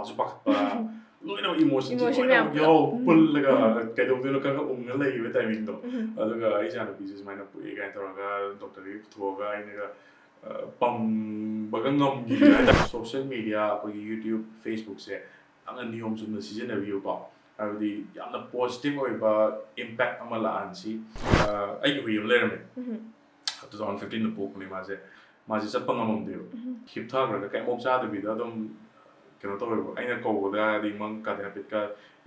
ꯄꯥꯈꯠꯁꯨ ꯄꯥꯈꯠꯄ ꯂꯣꯏꯅꯃꯛ ꯏꯃꯣꯁꯟꯁꯦ ꯂꯣꯏꯅꯃꯛ ꯄꯨꯜꯂꯒ ꯀꯩꯗꯧꯗꯣꯏꯅꯣ ꯈꯪꯉ ꯎꯡꯉ ꯂꯩꯕ ꯇꯥꯏꯃꯤꯡꯗꯣ ꯑꯗꯨꯒ ꯑꯩ ꯏꯆꯥꯅꯨꯄꯤꯁꯦ ꯁꯨꯃꯥꯏꯅ ꯄꯣꯛꯑꯦ ꯀꯥꯏꯅ ꯇꯧꯔꯒ ꯗꯣꯛꯇꯔꯒꯤ ꯄꯨꯊꯣꯛꯑꯒ ꯑꯩꯅꯒ ꯄꯝꯕꯒ ꯉꯝꯈꯤꯕ ꯍꯥꯏꯇꯥꯔꯦ ꯁꯣꯁꯤꯌꯦꯜ ꯃꯤꯗꯤꯌꯥ ꯑꯩꯈꯣꯏꯒꯤ ꯌꯨꯇ꯭ꯌꯨꯕ ꯐꯦꯁꯕꯨꯛꯁꯦ ꯌꯥꯝꯅ ꯅꯤꯌꯣꯝ ꯆꯨꯝꯅ ꯁꯤꯖꯤꯟꯅꯕꯤꯌꯨꯀꯣ ꯍꯥꯏꯕꯗꯤ ꯌꯥꯝꯅ ꯄꯣꯖꯤꯇꯤꯚ ꯑꯣꯏꯕ ꯏꯝꯄꯦꯛ ꯑꯃ ꯂꯥꯛꯍꯟꯁꯤ ꯑꯩꯒꯤ ꯍꯨꯏ ꯑꯃ ꯂꯩꯔꯝꯃꯦ 2015ꯗ ꯄꯣꯛꯄꯅꯦ ꯃꯥꯁꯦ ꯆꯠꯄ ꯉꯝꯃꯝꯗꯦꯕ ꯍꯤꯞꯊꯈ꯭ꯔꯒ ꯀꯩꯃꯣꯛ ꯆꯥꯗꯕꯤꯗ ꯑꯗꯨꯝ ꯀꯩꯅꯣ ꯇꯧꯋꯦꯕ ꯑꯩꯅ ꯀꯧꯕꯗꯗꯤ ꯃꯪꯀꯥꯗ ꯍꯥꯏꯐꯦꯠꯀ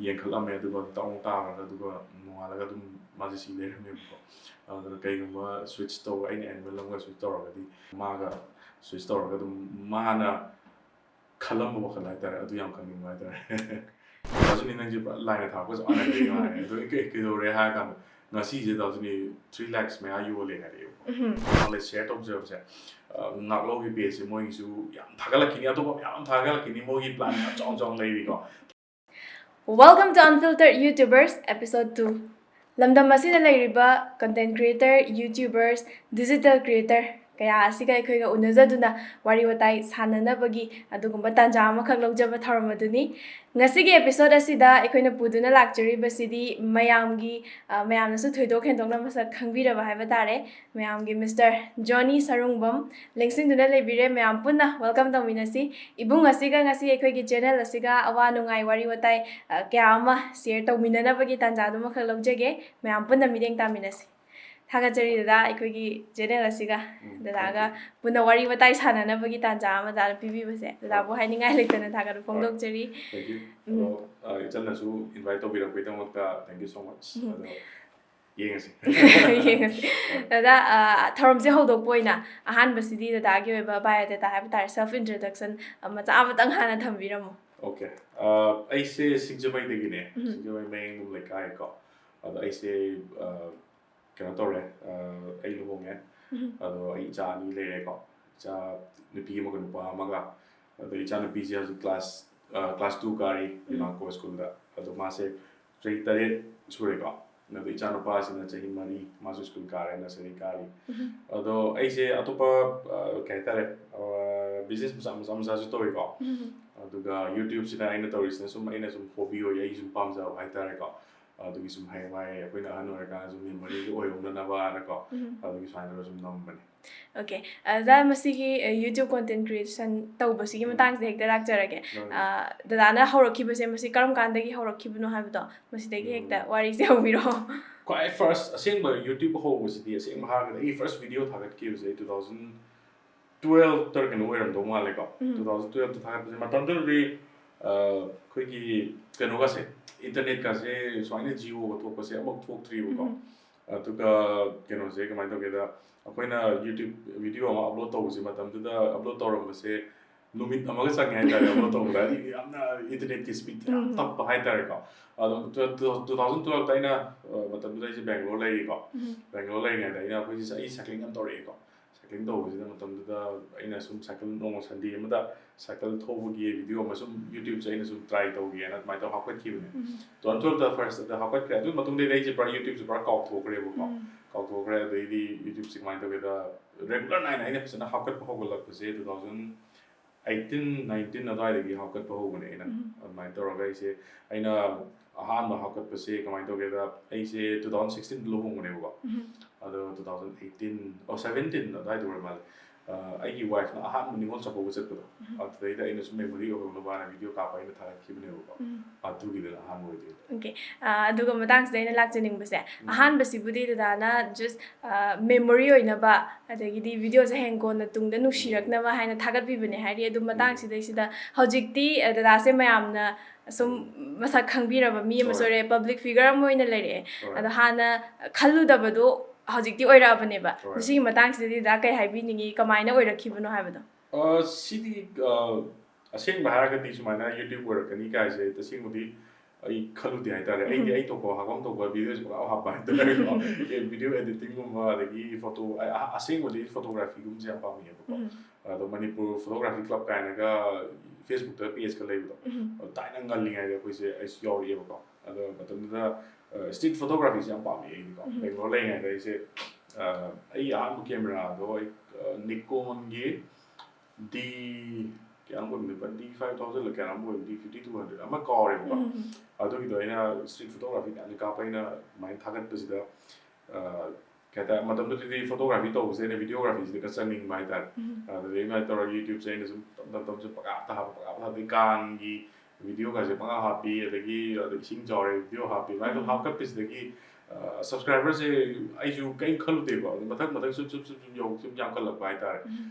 ꯌꯦꯡꯈꯠꯂꯝꯃꯦ ꯑꯗꯨꯒ ꯇꯥꯎ ꯇꯥꯔꯒ ꯑꯗꯨꯒ ꯅꯣꯡꯉꯥꯜꯂꯒ ꯑꯗꯨꯝ ꯃꯥꯁꯦ ꯁꯤ ꯂꯩꯔꯝꯃꯦꯕꯀꯣ ꯑꯗꯨꯅ ꯀꯩꯒꯨꯝꯕ ꯁ꯭ꯋꯤꯆ ꯇꯧꯕ ꯑꯩꯅ ꯑꯦꯅꯤꯃꯦꯜ ꯑꯃꯒ ꯁ꯭ꯋꯤꯆ ꯇꯧꯔꯒꯗꯤ ꯃꯥꯒ ꯁ꯭ꯋꯤꯆ ꯇꯧꯔꯒ ꯑꯗꯨꯝ ꯃꯥꯅ ꯈꯜꯂꯝꯕ ꯋꯥꯈꯜ ꯍꯥꯏꯇꯥꯔꯦ ꯑꯗꯨ ꯌꯥꯝ ꯈꯪꯅꯤꯡꯕ ꯍꯥꯏꯇꯥꯔꯦ ꯗꯥꯖꯨꯅꯤ ꯅꯪꯁꯦ ꯄꯨꯔꯥ ꯂꯥꯏꯅ ꯊꯥꯛꯄꯁꯨ ꯍꯥꯟꯅꯗꯤ ꯉꯥꯏ ꯑꯗꯣ ꯀꯩꯗꯧꯔꯦ ꯍꯥꯏꯔ ꯀꯥꯟꯗ ꯉꯁꯤꯁꯦ ꯗꯥꯖꯨꯅꯤ 3 lakhs ꯃꯌꯥ ꯌꯣꯜꯂꯦ ꯍꯥꯏꯔꯛꯑꯦꯕꯀꯣ ꯅꯣꯂꯦꯖ ꯁꯦꯌꯔ ꯇꯧꯖꯕꯁꯦ ꯉꯥꯛꯂꯧꯒꯤ ꯄꯦꯖꯁꯦ ꯃꯣꯏꯒꯤꯁꯨ ꯌꯥꯝ ꯊꯥꯒꯠꯂꯛꯈꯤꯅꯤ ꯑꯇꯣꯞꯄ ꯃꯌꯥꯝ ꯊꯥꯒꯠꯂꯛꯈꯤꯅꯤ ꯃꯣꯏꯒꯤ ꯄ꯭ꯂꯥꯟ ꯌꯥꯝ ꯆꯥꯎꯅ ꯂꯩꯔꯤꯀꯣ Welcome to Unfiltered YouTubers Episode 2. ꯂꯝꯗꯝ ꯑꯁꯤꯗ ꯂꯩꯔꯤꯕ content creator, YouTubers, digital creator ꯀꯌꯥ ꯑꯁꯤꯒ ꯑꯩꯈꯣꯏꯒ ꯎꯅꯖꯗꯨꯅ ꯋꯥꯔꯤ ꯋꯥꯇꯥꯏ ꯁꯥꯟꯅꯅꯕꯒꯤ ꯑꯗꯨꯒꯨꯝꯕ ꯇꯥꯟꯖꯥ ꯑꯃꯈꯛ ꯂꯧꯖꯕ ꯊꯧꯔꯝ ꯑꯗꯨꯅꯤ ꯉꯁꯤꯒꯤ episode ꯑꯁꯤꯗ ꯑꯩꯈꯣꯏꯅ ꯄꯨꯗꯨꯅ ꯂꯥꯛꯆꯔꯤꯕꯁꯤꯗꯤ ꯃꯌꯥꯝꯅꯁꯨ ꯊꯣꯏꯗꯣꯛ ꯍꯦꯟꯗꯣꯛꯅ ꯃꯁꯛ ꯈꯪꯕꯤꯔꯕ ꯍꯥꯏꯕ ꯇꯥꯔꯦ ꯃꯌꯥꯝꯒꯤ ꯃꯤꯁꯇꯔ ꯖꯣꯅꯤ ꯁꯔꯨꯡꯕꯝ ꯂꯦꯡꯁꯤꯟꯗꯨꯅ ꯂꯩꯕꯤꯔꯦ ꯃꯌꯥꯝ ꯄꯨꯟꯅ ꯋꯦꯜꯀꯝ ꯇꯧꯃꯤꯟꯅꯁꯤ ꯏꯕꯨꯡ ꯑꯁꯤꯒ ꯉꯁꯤ ꯑꯩꯈꯣꯏꯒꯤ ꯆꯦꯅꯦꯜ ꯑꯁꯤꯒ ꯑꯋꯥ ꯅꯨꯡꯉꯥꯏ ꯋꯥꯔꯤ ꯋꯥꯇꯥꯏ ꯀꯌꯥ ꯑꯃ ꯁꯦꯌꯔ ꯇꯧꯃꯤꯟꯅꯅꯕꯒꯤ ꯇꯥꯟꯖꯥꯗꯨꯃꯈꯛ ꯂꯧꯖꯒꯦ ꯃꯌꯥꯝ ꯄꯨꯟꯅ ꯃꯤꯠꯌꯦꯡ ꯇꯥꯃꯤꯟꯅꯁꯤ ꯊꯥꯒꯠꯆꯔꯤ ꯗꯗꯥ ꯑꯩꯈꯣꯏꯒꯤ ꯆꯦꯅꯦꯜ ꯑꯁꯤꯒ ꯗꯗꯥꯒ ꯄꯨꯟꯅ ꯋꯥꯔꯤ ꯋꯥꯇꯥꯏ ꯁꯥꯟꯅꯅꯕꯒꯤ ꯇꯥꯟꯖꯥ ꯑꯃ ꯗꯗꯥꯅ ꯄꯤꯕꯤꯕꯁꯦ ꯗꯗꯥꯕꯨ ꯍꯥꯏꯅꯤꯡꯉꯥꯏ ꯂꯩꯇꯅ ꯊꯥꯒꯠꯄ ꯐꯣꯡꯗꯣꯛꯆꯔꯤ ꯏꯆꯟꯅꯁꯨ ꯏꯟꯚꯥꯏꯠ ꯇꯧꯕꯤꯔꯛꯄꯒꯤꯗꯃꯛꯇ ꯊꯦꯡꯛ ꯌꯨ ꯁꯣ ꯃꯆ ꯑꯗꯣ ꯌꯦꯡꯉꯁꯤ ꯗꯗꯥ ꯊꯧꯔꯝꯁꯦ ꯍꯧꯗꯣꯛꯄ ꯑꯣꯏꯅ ꯑꯍꯥꯟꯕꯁꯤꯗꯤ ꯗꯗꯥꯒꯤ ꯑꯣꯏꯕ ꯕꯥꯏꯑꯣꯗꯥꯇꯥ ꯍꯥꯏꯕ ꯇꯥꯔꯦ ꯁꯦꯜꯐ ꯏꯟꯇ꯭ꯔꯗꯛꯁꯟ ꯃꯆꯥ ꯑꯃꯇꯪ ꯍꯥꯟꯅ ꯊꯝꯕꯤꯔꯝꯃꯣ ꯑꯣꯀꯦ ꯑꯩꯁꯦ ꯁꯤꯡꯖꯃꯩꯗꯒꯤꯅꯦ ꯁꯤꯡꯖꯃꯩ ꯃꯌꯦꯡꯒꯨꯝ ꯂꯩꯀꯥꯏꯀꯣ ꯑꯗꯣ ꯑꯩꯁꯦ ꯀꯩꯅꯣ ꯇꯧꯔꯦ ꯑꯩ ꯂꯨꯍꯣꯡꯉꯦ ꯑꯗꯣ ꯑꯩ ꯏꯆꯥ 2 ꯂꯩꯔꯦꯀꯣ ꯏꯆꯥ ꯅꯨꯄꯤ ꯑꯃꯒ ꯅꯨꯄꯥ ꯑꯃꯒ ꯑꯗꯣ ꯏꯆꯥ ꯅꯨꯄꯤꯁꯦ ꯍꯧꯖꯤꯛ ꯀ꯭ꯂꯥꯁ 2 ꯀꯥꯔꯤ ꯌꯨꯅꯥꯀꯣ ꯁ꯭ꯀꯨꯜꯗ ꯑꯗꯣ ꯃꯥꯁꯦ ꯆꯍꯤ 8 ꯁꯨꯔꯦꯀꯣ ꯑꯗꯣ ꯏꯆꯥ ꯅꯨꯄꯥꯁꯤꯅ ꯆꯍꯤ 4 ꯃꯥꯁꯨ ꯁ꯭ꯀꯨꯜ ꯀꯥꯔꯦ ꯅꯁꯔꯤ ꯀꯥꯔꯤ ꯑꯗꯣ ꯑꯩꯁꯦ ꯑꯇꯣꯞꯄ ꯀꯩ ꯍꯥꯏꯇꯥꯔꯦ ꯕꯤꯖꯤꯅꯦꯁ ꯃꯆꯥꯁꯨ ꯇꯧꯋꯤꯀꯣ ꯑꯗꯨꯒ ꯌꯨꯇ꯭ꯌꯨꯕꯁꯤꯗ ꯑꯩꯅ ꯇꯧꯔꯤꯁꯤꯅ ꯁꯨꯝ ꯑꯩꯅ ꯁꯨꯝ ꯍꯣꯕꯤ ꯑꯣꯏ ꯑꯩ ꯁꯨꯝ ꯄꯥꯝꯖꯕ ꯍꯥꯏꯇꯥꯔꯦꯀꯣ ꯑꯗꯨꯒꯤ ꯁꯨꯝ ꯍꯌꯦꯡꯋꯥꯏ ꯑꯩꯈꯣꯏꯅ ꯑꯍꯟ ꯑꯣꯏꯔꯀꯥꯟꯗ ꯁꯨꯝ ꯃꯦꯃꯣꯔꯤꯒ ꯑꯣꯏꯍꯧꯅꯅꯕꯅꯀꯣ ꯑꯗꯨꯒꯤ ꯁꯨꯃꯥꯏꯅ ꯁꯨꯝ ꯅꯝꯕꯅꯤ ꯑꯣꯀꯦ ꯗꯗꯥ ꯃꯁꯤꯒꯤ ꯌꯨꯇ꯭ꯌꯨꯕ ꯀꯣꯟꯇꯦꯟ ꯀ꯭ꯔꯤꯌꯦꯁꯟ ꯇꯧꯕꯁꯤꯒꯤ ꯃꯇꯥꯡꯁꯤꯗ ꯍꯦꯛꯇ ꯂꯥꯛꯆꯔꯒꯦ ꯗꯗꯥꯅ ꯍꯧꯔꯛꯈꯤꯕꯁꯦ ꯃꯁꯤ ꯀꯔꯝ ꯀꯥꯟꯗꯒꯤ ꯍꯧꯔꯛꯈꯤꯕꯅꯣ ꯍꯥꯏꯕꯗꯣ ꯃꯁꯤꯗꯒꯤ ꯍꯦꯛꯇ ꯋꯥꯔꯤꯁꯦ ꯍꯧꯕꯤꯔꯣ ꯈ꯭ꯋꯥꯏ ꯐꯥꯔꯁ ꯑꯁꯦꯡꯕ ꯌꯨꯇ꯭ꯌꯨꯕ ꯍꯧꯕꯁꯤꯗꯤ ꯑꯁꯦꯡꯕ ꯍꯥꯏꯔꯒꯗꯤ ꯑꯩꯒꯤ ꯐꯥꯔꯁ ꯚꯤꯗꯤꯑꯣ ꯊꯥꯒꯠꯈꯤꯕꯁꯦ 2012 ꯇꯔ ꯀꯩꯅꯣ ꯑꯣꯏꯔꯝꯗꯧ ꯃꯥꯜꯂꯦꯀꯣ 2012ꯗ ꯊꯥꯒꯠꯄꯁꯦ ꯃꯇꯝꯗꯨꯗꯗꯤ ꯑꯩꯈꯣꯏꯒꯤ ꯀꯩꯅꯣꯒꯁꯦ ꯏꯟꯇꯔꯅꯦꯠꯀꯁꯦ ꯁꯨꯃꯥꯏꯅ ꯖꯤꯑꯣꯒ ꯊꯣꯛꯄꯁꯦ ꯑꯃꯨꯛ ꯊꯣꯛꯇ꯭ꯔꯤꯕꯀꯣ ꯑꯗꯨꯒ ꯀꯩꯅꯣꯁꯦ ꯀꯃꯥꯏꯅ ꯇꯧꯒꯦꯗ ꯑꯩꯈꯣꯏꯅ ꯌꯨꯇ꯭ꯌꯨꯕ ꯚꯤꯗꯤꯑꯣ ꯑꯃ ꯑꯞꯂꯣꯗ ꯇꯧꯕꯁꯦ ꯃꯇꯝꯗꯨꯗ ꯑꯞꯂꯣꯗ ꯇꯧꯔꯝꯕꯁꯦ ꯅꯨꯃꯤꯠ ꯑꯃꯒ ꯆꯪꯉꯦ ꯍꯥꯏꯇꯥꯔꯦ ꯑꯞꯂꯣꯗ ꯇꯧꯕꯗ ꯍꯥꯏꯗꯤ ꯌꯥꯝꯅ ꯏꯟꯇꯔꯅꯦꯠꯀꯤ ꯁ꯭ꯄꯤꯗ ꯌꯥꯝ ꯇꯞꯄ ꯍꯥꯏꯇꯥꯔꯦꯀꯣ ꯑꯗꯣ 2012ꯗ ꯑꯩꯅ ꯃꯇꯝꯗꯨꯗ ꯑꯩꯁꯦ ꯕꯦꯡꯒ꯭ꯂꯣꯔ ꯂꯩꯔꯤꯀꯣ ꯕꯦꯡꯒ꯭ꯂꯣꯔ ꯂꯩꯔꯤꯉꯩꯗ ꯑꯩꯅ ꯑꯩꯈꯣꯏꯁꯦ ꯑꯩ ꯁꯥꯏꯀ꯭ꯂꯤꯡ ꯌꯥꯝ ꯇꯧꯔꯛꯑꯦꯀꯣ ꯁꯥꯏꯀ꯭ꯂꯤꯡ ꯇꯧꯕꯁꯤꯗ ꯃꯇꯝꯗꯨꯗ ꯑꯩꯅ ꯁꯨꯝ ꯁꯥꯏꯀꯜ ꯅꯣꯡꯃ ꯁꯟꯗꯦ ꯑꯃꯗ ꯁꯥꯏꯀꯜ ꯊꯧꯕꯒꯤ ꯚꯤꯗꯤꯑꯣ ꯑꯃ ꯁꯨꯝ ꯌꯨꯇ꯭ꯌꯨꯕꯁꯦ ꯑꯩꯅ ꯁꯨꯝ ꯇ꯭ꯔꯥꯏ ꯇꯧꯒꯦꯅ ꯑꯗꯨꯃꯥꯏꯅ ꯇꯧꯔ ꯍꯥꯞꯀꯠꯈꯤꯕꯅꯦ 2012ꯗ ꯐꯥꯔꯁꯇ ꯍꯥꯞꯀꯠꯈ꯭ꯔꯦ ꯑꯗꯨ ꯃꯇꯨꯡꯗꯩꯗꯤ ꯑꯩꯁꯦ ꯄꯨꯔꯥ ꯌꯨꯇ꯭ꯌꯨꯕꯁꯦ ꯄꯨꯔꯥ ꯀꯥꯎꯊꯣꯛꯈ꯭ꯔꯦꯕꯀꯣ ꯀꯥꯎꯊꯣꯛꯈ꯭ꯔꯦ ꯑꯗꯩꯗꯤ ꯌꯨꯇ꯭ꯌꯨꯕꯁꯦ ꯀꯃꯥꯏꯅ ꯇꯧꯒꯦꯗ ꯔꯦꯒꯨꯂꯔ ꯅꯥꯏꯅ ꯑꯩꯅ ꯐꯖꯅ ꯍꯥꯞꯀꯠꯄ ꯍꯧꯒꯠꯂꯛꯄꯁꯦ 2018-19 ꯑꯗꯨꯋꯥꯏꯗꯒꯤ ꯍꯥꯞꯀꯠꯄ ꯍꯧꯕꯅꯦ ꯑꯩꯅ ꯑꯗꯨꯃꯥꯏꯅ ꯇꯧꯔꯒ ꯑꯩꯅ ꯑꯍꯥꯟꯕ ꯍꯥꯞꯀꯠꯄꯁꯦ ꯀꯃꯥꯏꯅ ꯇꯧꯒꯦꯗ ꯑꯩꯁꯦ 2016ꯗ ꯂꯨꯍꯣꯡꯕꯅꯦꯕꯀꯣ ꯑꯗꯣ 17 ꯑꯗꯨꯋꯥꯏꯗ ꯑꯣꯏꯔ ꯃꯥꯜꯂꯦ ꯑꯩꯒꯤ ꯋꯥꯏꯐꯅ ꯑꯍꯥꯟꯕ ꯅꯤꯉꯣꯜ ꯆꯥꯛꯀꯧꯕ ꯆꯠꯄꯗꯣ ꯑꯗꯨꯗꯩꯗ ꯑꯩꯅ ꯁꯨꯝ ꯃꯦꯃꯣꯔꯤ ꯑꯣꯏꯍꯧꯅꯕꯅ ꯚꯤꯗꯤꯑꯣ ꯀꯥꯞꯄ ꯑꯩꯅ ꯊꯥꯒꯠꯈꯤꯕꯅꯦꯕꯀꯣ ꯑꯗꯨꯒꯤꯗꯨꯅ ꯑꯍꯥꯟꯕ ꯑꯣꯏꯗꯣꯏꯅꯦ ꯑꯣꯀꯦ ꯑꯗꯨꯒ ꯃꯇꯥꯡꯁꯤꯗ ꯑꯩꯅ ꯂꯥꯛꯆꯅꯤꯡꯕꯁꯦ ꯑꯍꯥꯟꯕꯁꯤꯕꯨꯗꯤ ꯗꯗꯥꯅ ꯖꯁ ꯃꯦꯃꯣꯔꯤ ꯑꯣꯏꯅꯕ ꯑꯗꯒꯤꯗꯤ ꯚꯤꯗꯤꯑꯣꯁꯦ ꯍꯌꯦꯡ ꯀꯣꯟꯅ ꯇꯨꯡꯗ ꯅꯨꯡꯁꯤꯔꯛꯅꯕ ꯍꯥꯏꯅ ꯊꯥꯒꯠꯄꯤꯕꯅꯦ ꯍꯥꯏꯗꯤ ꯑꯗꯨ ꯃꯇꯥꯡꯁꯤꯗꯩꯁꯤꯗ ꯍꯧꯖꯤꯛꯇꯤ ꯗꯗꯥꯁꯦ ꯃꯌꯥꯝꯅ ꯁꯨꯝ ꯃꯁꯛ ꯈꯪꯕꯤꯔꯕ ꯃꯤ ꯑꯃꯁꯨ ꯑꯣꯏꯔꯦ ꯄꯕ꯭ꯂꯤꯛ ꯐꯤꯒꯔ ꯑꯃ ꯑꯣꯏꯅ ꯂꯩꯔꯛꯑꯦ ꯑꯗꯣ ꯍꯥꯟꯅ ꯈꯜꯂꯨꯗꯕꯗꯣ ꯍꯧꯖꯤꯛꯇꯤ ꯑꯣꯏꯔꯛꯑꯕꯅꯦꯕ ꯃꯁꯤꯒꯤ ꯃꯇꯥꯡꯁꯤꯗꯗꯤ ꯗꯗꯥ ꯀꯩ ꯍꯥꯏꯕꯤꯅꯤꯡꯉꯤ ꯀꯃꯥꯏꯅ ꯑꯣꯏꯔꯛꯈꯤꯕꯅꯣ ꯍꯥꯏꯕꯗꯣ ꯁꯤꯗꯤ ꯑꯁꯦꯡꯕ ꯍꯥꯏꯔꯒꯗꯤ ꯁꯨꯃꯥꯏꯅ ꯌꯨꯇ꯭ꯌꯨꯕ ꯑꯣꯏꯔꯛꯀꯅꯤ ꯀꯥꯏꯁꯦ ꯇꯁꯦꯡꯕꯗꯤ ꯑꯩ ꯈꯜꯂꯨꯗꯦ ꯍꯥꯏꯇꯥꯔꯦ ꯑꯩ ꯊꯣꯛꯄ ꯍꯥꯞꯐꯝ ꯊꯣꯛꯄ ꯚꯤꯗꯤꯑꯣꯁꯦ ꯄꯨꯔꯥ ꯍꯥꯞꯄ ꯍꯥꯏꯇꯥꯔꯦꯀꯣ ꯚꯤꯗꯤꯑꯣ ꯑꯦꯗꯤꯇꯤꯡꯒꯨꯝꯕ ꯑꯗꯒꯤ ꯐꯣꯇꯣ ꯑꯁꯦꯡꯕꯗꯤ ꯐꯣꯇꯣꯒ꯭ꯔꯥꯐꯤꯒꯨꯝꯕꯁꯦ ꯌꯥꯝ ꯄꯥꯝꯃꯦꯕꯀꯣ ꯑꯗꯣ ꯃꯅꯤꯄꯨꯔ ꯐꯣꯇꯣꯒ꯭ꯔꯥꯐꯤ ꯀ꯭ꯂꯕ ꯀꯥꯏꯅꯒ ꯐꯦꯁꯕꯨꯛꯇ ꯄꯦꯖꯀ ꯂꯩꯕꯗꯣ ꯊꯥꯏꯅ ꯉꯜꯂꯤꯉꯩꯗ ꯑꯩꯈꯣꯏꯁꯦ ꯑꯩꯁꯨ ꯌꯥꯎꯔꯛꯑꯦꯕꯀꯣ ꯑꯗꯣ ꯃꯇꯝꯗꯨꯗ ꯁ꯭ꯇ꯭ꯔꯤꯠ ꯐꯣꯇꯣꯒ꯭ꯔꯥꯐꯤꯁꯦ ꯌꯥꯝ ꯄꯥꯝꯃꯦ ꯑꯩꯗꯤꯀꯣ ꯕꯦꯡꯒ꯭ꯂꯣꯔ ꯂꯩꯔꯤꯉꯩꯗ ꯑꯩꯁꯦ ꯑꯩ ꯑꯍꯥꯟꯕ ꯀꯦꯃꯦꯔꯥꯗꯣ ꯅꯤꯀꯣꯟꯒꯤ ꯀꯌꯥꯝ ꯑꯣꯏꯕꯅꯤ 25,000 ꯂ ꯀꯌꯥꯝ ꯑꯣꯏꯕꯅꯤ 50-200 ꯑꯃ ꯀꯥꯎꯔꯦꯕꯀꯣ ꯑꯗꯨꯒꯤꯗꯣ ꯑꯩꯅ ꯁ꯭ꯇ꯭ꯔꯤꯠ ꯐꯣꯇꯣꯒ꯭ꯔꯥꯐꯤ ꯃꯌꯥꯝꯁꯦ ꯀꯥꯞꯄ ꯑꯩꯅ ꯑꯗꯨꯃꯥꯏꯅ ꯊꯥꯒꯠꯄꯁꯤꯗ ꯀꯩ ꯍꯥꯏꯇꯥꯔꯦ ꯃꯇꯝꯗꯨꯗꯗꯤ ꯐꯣꯇꯣꯒ꯭ꯔꯥꯐꯤ ꯇꯧꯕꯁꯦ ꯑꯩꯅ ꯚꯤꯗꯤꯑꯣꯒ꯭ꯔꯥꯐꯤꯁꯤꯗ ꯈꯔ ꯆꯪꯅꯤꯡꯕ ꯍꯥꯏꯇꯥꯔꯦ ꯑꯗꯨꯗꯒꯤ ꯑꯗꯨꯃꯥꯏꯅ ꯇꯧꯔꯒ ꯌꯨꯇ꯭ꯌꯨꯕꯁꯦ ꯑꯩꯅ ꯁꯨꯝ ꯇꯞ ꯇꯞꯅ ꯄꯪꯍꯥꯞꯇ ꯍꯥꯞꯄꯤ ꯀꯥꯡꯒꯤ ꯚꯤꯗꯤꯑꯣꯒꯁꯦ ꯄꯪꯍꯥꯞ ꯍꯥꯞꯄꯤ ꯑꯗꯒꯤ ꯏꯁꯤꯡ ꯆꯥꯎꯔꯦ ꯚꯤꯗꯤꯑꯣ ꯍꯥꯞꯄꯤ ꯑꯗꯨꯃꯥꯏꯅ ꯍꯥꯞꯀꯠꯄꯁꯤꯗꯒꯤ ꯁꯕꯁꯀ꯭ꯔꯥꯏꯕꯔꯁꯦ ꯑꯩꯁꯨ ꯀꯩꯝ ꯈꯜꯂꯨꯗꯦꯕ ꯑꯗꯨ ꯃꯊꯪ ꯁꯨꯝ ꯌꯥꯝꯈꯠꯂꯛꯄ ꯍꯥꯏꯇꯥꯔꯦ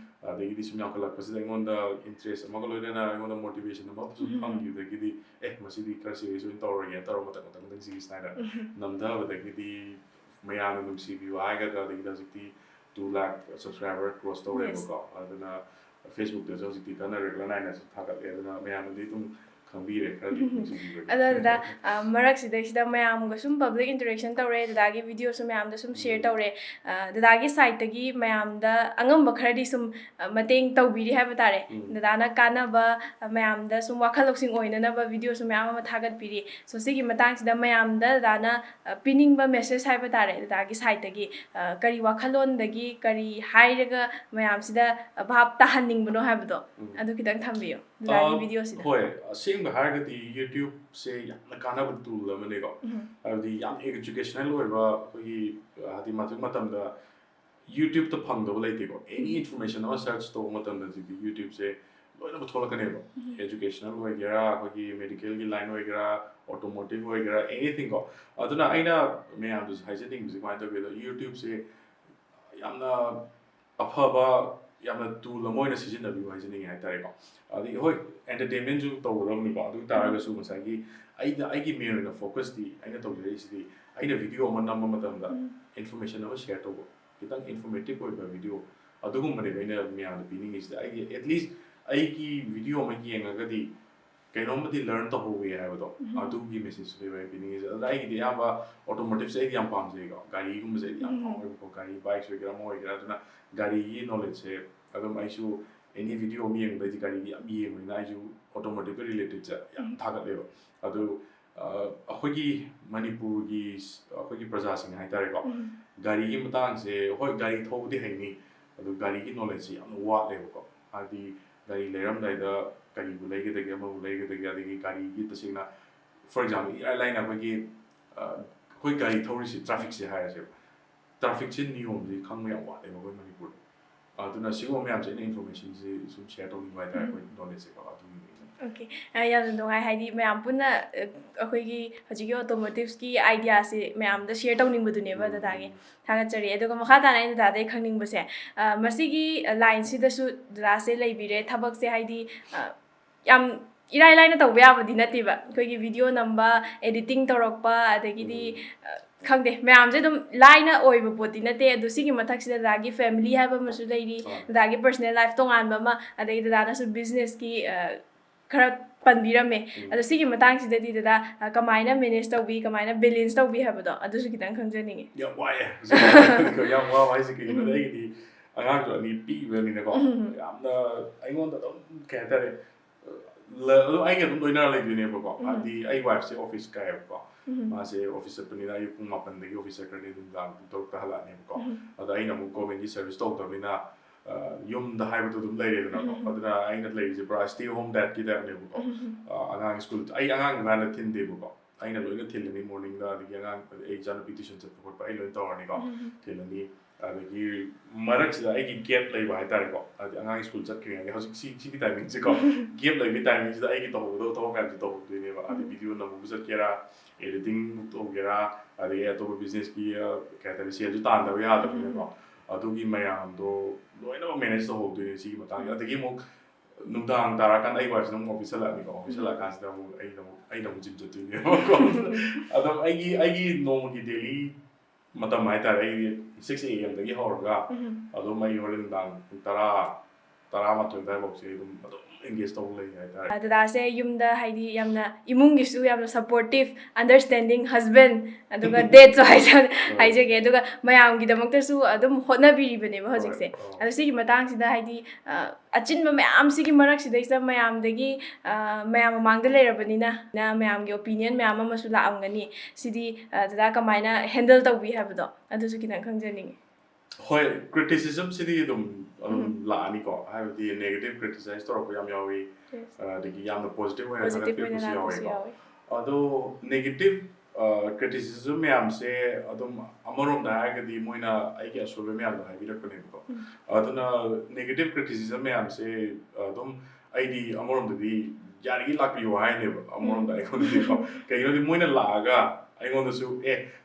ꯑꯗꯒꯤꯗꯤ ꯁꯨꯝ ꯌꯥꯝꯈꯠꯂꯛꯄꯁꯤꯗ ꯑꯩꯉꯣꯟꯗ ꯏꯟꯇꯔꯦꯁ ꯑꯃꯒ ꯂꯣꯏꯅꯅ ꯑꯩꯉꯣꯟda ꯃꯣꯇꯤꯚꯦꯁꯟ ꯑꯃ ꯁꯨꯝ ꯐꯪꯈꯤꯕꯗꯒꯤꯗꯤ ꯃꯁꯤꯗꯤ ꯈꯔ ꯁꯤꯔꯤꯌꯁ ꯑꯣꯏꯅ ꯇꯧꯔꯒꯦꯅ ꯇꯧꯔ ꯃꯊꯪ ꯁꯤꯒꯤ ꯁꯨꯃꯥꯏꯅ ꯅꯝꯊꯕꯗꯒꯤꯗꯤ ꯃꯌꯥꯝꯅ ꯅꯨꯡꯁꯤꯕꯤꯕ ꯍꯥꯏꯒꯗ꯭ꯔꯥ ꯑꯗꯒꯤꯗꯤ ꯍꯧꯖꯤꯛꯇꯤ 2 lakh ꯁꯕꯁꯀ꯭ꯔꯥꯏꯕꯔ ꯀ꯭ꯔꯣꯁ ꯇꯧꯔꯦꯕꯀꯣ ꯑꯗꯨꯅ ꯐꯦꯁꯕꯨꯛꯇꯁꯨ ꯍꯧꯖꯤꯛꯇꯤ ꯀꯟꯅ ꯔꯦꯒꯨꯂꯔ ꯅꯥꯏꯅꯁꯨ ꯊꯥꯒꯠꯂꯦ ꯑꯗꯨꯅ ꯃꯌꯥꯝꯅꯗꯤ ꯑꯗꯨꯝ ꯈꯪꯕꯤꯔꯦ ꯈꯔꯗꯤ ꯅꯨꯡꯁꯤꯕꯤꯕꯒꯤ ꯑꯗꯨꯗ ꯃꯔꯛꯁꯤꯗꯩꯁꯤꯗ ꯃꯌꯥꯝꯒ ꯁꯨꯝ ꯄꯕ꯭ꯂꯤꯛ ꯏꯟꯇꯔꯦꯛꯁꯟ ꯇꯧꯔꯦ ꯗꯗꯥꯒꯤ ꯚꯤꯗꯤꯑꯣꯁꯨ ꯃꯌꯥꯝꯗ ꯁꯨꯝ ꯁꯦꯌꯔ ꯇꯧꯔꯦ ꯗꯗꯥꯒꯤ ꯁꯥꯏꯠꯇꯒꯤ ꯃꯌꯥꯝꯗ ꯑꯉꯝꯕ ꯈꯔꯗꯤ ꯁꯨꯝ ꯃꯇꯦꯡ ꯇꯧꯕꯤꯔꯤ ꯍꯥꯏꯕ ꯇꯥꯔꯦ ꯗꯗꯥꯅ ꯀꯥꯟꯅꯕ ꯃꯌꯥꯝꯗ ꯁꯨꯝ ꯋꯥꯈꯜ ꯂꯧꯁꯤꯡ ꯑꯣꯏꯅꯅꯕ ꯚꯤꯗꯤꯑꯣꯁꯨ ꯃꯌꯥꯝ ꯑꯃ ꯊꯥꯒꯠꯄꯤꯔꯤ ꯁꯣ ꯁꯤꯒꯤ ꯃꯇꯥꯡꯁꯤꯗ ꯃꯌꯥꯝꯗ ꯗꯗꯥꯅ ꯄꯤꯅꯤꯡꯕ ꯃꯦꯁꯦꯖ ꯍꯥꯏꯕ ꯇꯥꯔꯦ ꯗꯗꯥꯒꯤ ꯁꯥꯏꯠꯇꯒꯤ ꯀꯔꯤ ꯋꯥꯈꯜꯂꯣꯟꯗꯒꯤ ꯀꯔꯤ ꯍꯥꯏꯔꯒ ꯃꯌꯥꯝꯁꯤꯗ ꯚꯥꯞ ꯇꯥꯍꯟꯅꯤꯡꯕꯅꯣ ꯍꯥꯏꯕꯗꯣ ꯑꯗꯨ ꯈꯤꯇꯪ ꯊꯝꯕꯤꯌꯣ ꯗꯗꯥꯒꯤ ꯚꯤꯗꯤꯑꯣꯁꯤꯗ ꯍꯣꯏ ꯑꯁꯦꯡꯕ ꯍꯥꯏꯔꯒꯗꯤ ꯌꯨꯇ꯭ꯌꯨꯕꯁꯦ ꯌꯥꯝꯅ ꯀꯥꯟꯅꯕ ꯇꯨꯜ ꯑꯃꯅꯦꯀꯣ ꯍꯥꯏꯕꯗꯤ ꯌꯥꯝ ꯑꯦꯖꯨꯀꯦꯁꯅꯦꯜ ꯑꯣꯏꯕ ꯑꯩꯈꯣꯏꯒꯤ ꯍꯥꯏꯗꯤ ꯃꯇꯝ ꯃꯇꯝꯗ ꯌꯨꯇ꯭ꯌꯨꯕꯇ ꯐꯪꯗꯕ ꯂꯩꯇꯦꯀꯣ ꯑꯦꯅꯤ ꯏꯟꯐꯣꯔꯃꯦꯁꯟ ꯑꯃ ꯁꯔꯆ ꯇꯧꯕ ꯃꯇꯝꯗ ꯍꯧꯖꯤꯛꯇꯤ ꯌꯨꯇ꯭ꯌꯨꯕꯁꯦ ꯂꯣꯏꯅꯃꯛ ꯊꯣꯛꯂꯛꯀꯅꯦꯕ एजुकेशनल होएगा अखोगी मेडिकल की लाइन होएगा ऑटोमोटिव होएगा एनीथिंग को अदुना आइना मैं आप हाइजेटिंग बिजनेस माइंड तो यूट्यूब से यामना अफबा यामना टूल अमोइना सिजनबी हाइजेटिंग हाइतारेको अदि होय एंटरटेनमेंट जु तौरबनिको अदु तारगसु मसागी आइगी मेन फोकस दी आइना तौजरेसिदी आइना वीडियो अमा नम्मा मतमदा इन्फॉर्मेशन अमा शेयर तौबो खितंग इन्फॉर्मेटिव होइबा वीडियो अदुगुमने मैंने मियाम पिनिंग आइगी एटलीस्ट आइगी वीडियो अमा येंगगदी कइनोमदी लर्न तौबे हाइबदो अदुगी मेसेज लेबा पिनिंग आइगी याबा ऑटोमोटिव से याम पामजेगो गाड़ी गुमसे याम पामो गाड़ी बाइक वगैरह मो वगैरह अदुना गाड़ी की नॉलेज से अदुम आइसु एनी वीडियो मी येंगदि गाड़ी की याम येंगना आइसु ऑटोमोटिव रिलेटेड से याम थागलेबो अदु अखोगी मणिपुर की अखोगी प्रजासिंग हाइतारेको गाड़ी की मतांग से होय गाड़ी थौबदि हैनी अदु गाड़ी की नॉलेज से याम वाटलेबको आदि गाड़ी लेरमदाइदा गाड़ी बु लेगेदगे अमबु लेगेदगे आदि गाड़ी की तसिना फॉर एग्जांपल एयरलाइन अखोगी कोई गाड़ी थौरिसि ट्रैफिक से हायसे ट्रैफिक से नियम से खंग याम वाटलेबो कोई मणिपुर अदुना सिगो मैम से इन्फॉर्मेशन से सुम शेयर तौनि बाइदा कोई नॉलेज से का अदुनि ओके याम नुंगाई हाइदि मैम पुन्ना अखोगी हजिगी ऑटोमोटिव्स की आइडिया से मैम द शेयर तौनिंगबदुनेबा ददागे थागचरी अदुगा मखा ताना इन दादे खंगनिंगबसे मसिगी लाइन सिदसु ददासे लेबिरे थबक से हाइदि याम इराय लाइना तौबा याबदि नतिबा अखोगी वीडियो नंबा एडिटिंग तौरकपा अदगिदि खंगदे मैम से दम लाइना ओइबा पोति नते अदु सिगी मथक्सिदा ददागी फैमिली हाइबा मसु लेरि ददागी पर्सनल लाइफ तोंगानबा मा अदगि ददानासु बिजनेस की खरा पनबिरमे अदु सिगी मतांगसिददि ददा कमाइना मैनेज तौबी कमाइना बैलेंस तौबी हाबदो अदुसु खितंग खंगजनिंगे याम वाय याम वा वाइसे कि नदैगि अगांग जो नि पीबनिनको यामना आइगोंदा दम केतारे ल आइगे दम दोइना लेबिनेबको आदि आइ वाइफ से ऑफिस कायबको मासे ऑफिस चपनिना आयु पुंग 8 दगी ऑफिस चक्रने दुम दाम तौरक हलानेबको अदा आइना मु गवर्नमेंट की सर्विस तौदबनिना ꯌꯨꯝꯗ ꯍꯥꯏꯕꯗꯨ ꯑꯗꯨꯝ ꯂꯩꯔꯦꯗꯅꯀꯣ ꯑꯗꯨꯅ ꯑꯩꯅ ꯂꯩꯔꯤꯁꯦ ꯄꯨꯔꯥ ꯁ꯭ꯇꯦ ꯍꯣꯝ ꯗꯦꯠꯀꯤ ꯇꯥꯏꯞꯅꯦꯕꯀꯣ ꯑꯉꯥꯡ ꯁ꯭ꯀꯨꯜ ꯑꯩ ꯑꯉꯥꯡ ꯉꯥꯟꯅ ꯊꯤꯟꯗꯦꯕꯀꯣ ꯑꯩꯅ ꯂꯣꯏꯅ ꯊꯤꯜꯂꯅꯤ ꯃꯣꯔꯅꯤꯡꯗ ꯑꯗꯒꯤ ꯑꯉꯥꯡ ꯑꯩ ꯏꯆꯥꯅꯨꯄꯤ ꯇ꯭ꯌꯨꯁꯟ ꯆꯠꯄ ꯈꯣꯠꯄ ꯑꯩ ꯂꯣꯏꯅ ꯇꯧꯔꯅꯤꯀꯣ ꯊꯤꯜꯂꯅꯤ ꯑꯗꯒꯤ ꯃꯔꯛꯁꯤꯗ ꯑꯩꯒꯤ ꯒꯦꯞ ꯂꯩꯕ ꯍꯥꯏꯇꯥꯔꯦꯀꯣ ꯍꯥꯏꯗꯤ ꯑꯉꯥꯡ ꯁ꯭ꯀꯨꯜ ꯆꯠꯈ꯭ꯔꯤꯉꯩꯒꯤ ꯍꯧꯖꯤꯛ ꯁꯤꯒꯤ ꯇꯥꯏꯃꯤꯡꯁꯦꯀꯣ ꯒꯦꯞ ꯂꯩꯕꯒꯤ ꯇꯥꯏꯃꯤꯡꯁꯤꯗ ꯑꯩꯒꯤ ꯇꯧꯍꯧꯒꯗꯕ ꯊꯕꯛ ꯃꯌꯥꯝꯁꯦ ꯇꯧꯍꯧꯗꯣꯏꯅꯦꯕ ꯑꯗꯩ ꯚꯤꯗꯤꯑꯣ ꯅꯝꯕꯕꯨ ꯆꯠꯀꯦꯔꯥ एडिटिंग तौगेरा अदगी अतोप बिजनेस की क्या कहते हैं सेल तांदब यादबनेको अदुगी मयामदो लोइना मैनेज तौहौदोइने सिगी मतांग अदगी मु नुंदांग ताराकान आई वाइफ नम ऑफिस लानिको ऑफिस लाकासदा मु आई नम जिम जतुनेको अदम आईगी नोम की डेली मतम हाइतारे 6 AM दगी हौरगा Adam I horn Dang 10 माथोय दाइबोक्से Adam engage तौब लई हाइतारे ददासे युमदा हाइदि यामना इमुंगिसु यामना सपोर्टिव अंडरस्टैंडिंग हस्बैंड अदुगा डेट सो हाइजेगे अदुगा मयामगी दमक्तसु अदुम होटनाबिरिबनेबा हजिकसे अदु सिगी मतांगसिदा हाइदि अचिनबा मयाम सिगी मरकसिदैसा मयामदगी मयाम मांगदा लेरबनिना ना मयामगी ओपिनियन मयाम अमसु लाअमगनी सिदि ददा कमाइना हैंडल तौबी हाबदो अदुसु किना खंगजनिंगे ꯍꯣꯏ ꯀ꯭ꯔꯤꯇꯤꯁꯤꯖꯝꯁꯤꯗꯤ ꯑꯗꯨꯝ ꯂꯥꯛꯑꯅꯤꯀꯣ ꯍꯥꯏꯕꯗꯤ ꯅꯦꯒꯦꯇꯤꯚ ꯀ꯭ꯔꯤꯇꯤꯁꯥꯏꯖ ꯇꯧꯔꯛꯄ ꯌꯥꯝ ꯌꯥꯎꯏ ꯑꯗꯒꯤ ꯌꯥꯝꯅ ꯄꯣꯖꯤꯇꯤꯚ ꯑꯣꯏꯅ ꯊꯥꯒꯠꯄꯤꯔꯛꯄꯁꯨ ꯌꯥꯎꯋꯦꯀꯣ ꯑꯗꯣ ꯅꯦꯒꯦꯇꯤꯚ ꯀ꯭ꯔꯤꯇꯤꯁꯤꯖꯝ ꯃꯌꯥꯝꯁꯦ ꯑꯗꯨꯝ ꯑꯃꯔꯣꯝꯗ ꯍꯥꯏꯔꯒꯗꯤ ꯃꯣꯏꯅ ꯑꯩꯒꯤ ꯑꯁꯣꯏꯕ ꯃꯌꯥꯝꯗꯣ ꯍꯥꯏꯕꯤꯔꯛꯄꯅꯦꯕꯀꯣ ꯑꯗꯨꯅ ꯅꯦꯒꯦꯇꯤꯚ ꯀ꯭ꯔꯤꯇꯤꯁꯤꯖꯝ ꯃꯌꯥꯝꯁꯦ ꯑꯗꯨꯝ ꯑꯩꯗꯤ ꯑꯃꯔꯣꯝꯗꯗꯤ ꯌꯥꯔꯤꯉꯩ ꯂꯥꯛꯄꯤꯌꯣ ꯍꯥꯏꯅꯦꯕ ꯑꯃꯔꯣꯝꯗ ꯑꯩꯉꯣꯟꯗꯗꯤꯀꯣ ꯀꯩꯒꯤꯅꯣꯗꯤ ꯃꯣꯏꯅ ꯂꯥꯛꯑꯒ ꯑꯩꯉꯣꯟꯗꯁꯨ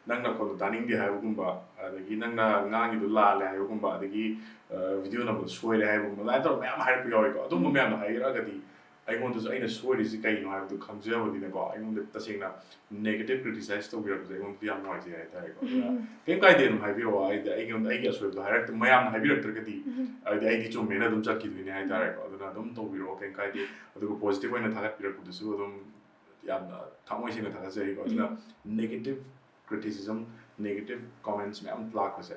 ꯅꯪ ꯅꯈꯣꯟꯗꯣ ꯇꯥꯅꯤꯡꯗꯦ ꯍꯥꯏꯕꯒꯨꯝꯕ ꯑꯗꯒꯤ ꯅꯪꯅ ꯉꯥꯡꯉꯤꯗꯣ ꯂꯥꯜꯂꯦ ꯍꯥꯏꯕꯒꯨꯝꯕ ꯑꯗꯒꯤ ꯚꯤꯗꯤꯑꯣ ꯅꯝꯕꯗꯣ ꯁꯣꯏꯔꯦ ꯍꯥꯏꯕꯒꯨꯝꯕ ꯑꯗꯨꯃꯥꯏꯅ ꯇꯧꯔꯒ ꯃꯌꯥꯝ ꯍꯥꯏꯔꯛꯄ ꯌꯥꯎꯋꯦꯀꯣ ꯑꯗꯨꯝꯕ ꯃꯌꯥꯝꯗꯣ ꯍꯥꯏꯔꯛꯑꯒꯗꯤ ꯑꯩꯉꯣꯟꯗꯁꯨ ꯑꯩꯅ ꯁꯣꯏꯔꯤꯁꯤ ꯀꯩꯅꯣ ꯍꯥꯏꯕꯗꯨ ꯈꯪꯖꯕꯅꯤꯅꯀꯣ ꯑꯩꯉꯣꯟꯗ ꯇꯁꯦꯡꯅ ꯅꯦꯒꯦꯇꯤꯚ ꯀ꯭ꯔꯤꯇꯤꯁꯥꯏꯖ ꯇꯧꯕꯤꯔꯛꯄꯁꯦ ꯑꯩꯉꯣꯟꯗ ꯌꯥꯝ ꯅꯨꯡꯉꯥꯏꯖꯩ ꯍꯥꯏꯇꯥꯔꯦꯀꯣ ꯑꯗꯨꯅ ꯀꯩꯝ ꯀꯥꯏꯗꯦ ꯑꯗꯨꯝ ꯍꯥꯏꯕꯤꯔꯛꯑꯣ ꯑꯩꯒꯤ ꯑꯁꯣꯏꯕꯗꯣ ꯃꯌꯥꯝꯅ ꯍꯥꯏꯕꯤꯔꯛꯇ꯭ꯔꯒꯗꯤ ꯍꯥꯏꯗꯤ ꯑꯩꯗꯤ ꯆꯨꯝꯃꯦꯅ ꯑꯗꯨꯝ ꯆꯠꯈꯤꯗꯣꯏꯅꯦ ꯍꯥꯏꯇꯥꯔꯦꯀꯣ ꯑꯗꯨꯅ ꯑꯗꯨꯝ ꯇꯧꯕꯤꯔꯛꯑꯣ ꯀꯩꯝ ꯀꯥꯏꯗꯦ ꯑꯗꯨꯒ ꯄꯣꯖꯤꯇꯤꯚ ꯑꯣꯏꯅ ꯊꯥꯒꯠꯄꯤꯔꯛꯄꯗꯨꯁꯨ ꯑꯗꯨꯝ ꯌꯥꯝꯅ ꯊꯃꯣꯏ ꯁꯦꯡꯅ ꯊꯥꯒꯠꯆꯔꯤꯀꯣ ꯑꯗꯨꯅ ꯅꯦꯒꯦꯇꯤꯚ ꯀ꯭ꯔꯤꯇꯤꯁꯤꯖꯝ ꯅꯦꯒꯦꯇꯤꯚ ꯀꯣꯃꯦꯟꯠꯁ ꯃꯌꯥꯝ ꯂꯥꯛꯄꯁꯦ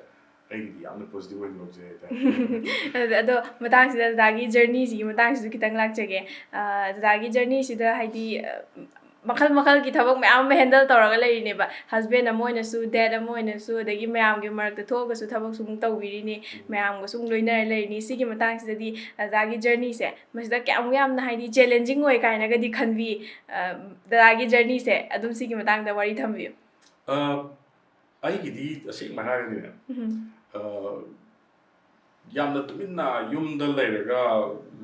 ꯑꯩꯒꯤꯗꯤ ꯌꯥꯝꯅ ꯄꯣꯖꯤꯇꯤꯚ ꯑꯣꯏꯅ ꯂꯧꯖꯩ ꯍꯥꯏꯇꯥꯔꯦ ꯑꯗꯣ ꯃꯇꯥꯡꯁꯤꯗ ꯗꯗꯥꯒꯤ ꯖꯔꯅꯤꯁꯤꯒꯤ ꯃꯇꯥꯡꯁꯤꯁꯨ ꯈꯤꯇꯪ ꯂꯥꯛꯆꯒꯦ ꯗꯗꯥꯒꯤ ꯖꯔꯅꯤꯁꯤꯗ ꯍꯥꯏꯗꯤ ꯃꯈꯜ ꯃꯈꯜꯒꯤ ꯊꯕꯛ ꯃꯌꯥꯝ ꯑꯃ ꯍꯦꯟꯗꯜ ꯇꯧꯔꯒ ꯂꯩꯔꯤꯅꯦꯕ ꯍꯁꯕꯦꯟ ꯑꯃ ꯑꯣꯏꯅꯁꯨ ꯗꯦꯠ ꯑꯃ ꯑꯣꯏꯅꯁꯨ ꯑꯗꯒꯤ ꯃꯌꯥꯝꯒꯤ ꯃꯔꯛꯇ ꯊꯣꯛꯑꯒꯁꯨ ꯊꯕꯛ ꯁꯨꯝ ꯇꯧꯕꯤꯔꯤꯅꯤ ꯃꯌꯥꯝꯒ ꯁꯨꯝ ꯂꯣꯏꯅꯔ ꯂꯩꯔꯤꯅꯤ ꯁꯤꯒꯤ ꯃꯇꯥꯡꯁꯤꯗꯗꯤ ꯗꯗꯥꯒꯤ ꯖꯔꯅꯤꯁꯦ ꯃꯁꯤꯗ ꯀꯌꯥꯃꯨꯛ ꯌꯥꯝꯅ ꯍꯥꯏꯗꯤ ꯆꯦꯂꯦꯟꯖꯤꯡ ꯑꯣꯏ ꯀꯥꯏꯅꯒꯗꯤ ꯈꯟꯕꯤ ꯗꯗꯥꯒꯤ ꯖꯔꯅꯤꯁꯦ ꯑꯗꯨꯝ ꯁꯤꯒꯤ ꯃꯇꯥꯡꯗ ꯋꯥꯔꯤ ꯊꯝꯕꯤꯌꯨ ꯑꯩꯒꯤꯗꯤ ꯑꯁꯦꯡꯕ ꯍꯥꯏꯔꯒꯗꯤꯅꯦ ꯌꯥꯝꯅ ꯇꯨꯃꯤꯟꯅ ꯌꯨꯝꯗ ꯂꯩꯔꯒ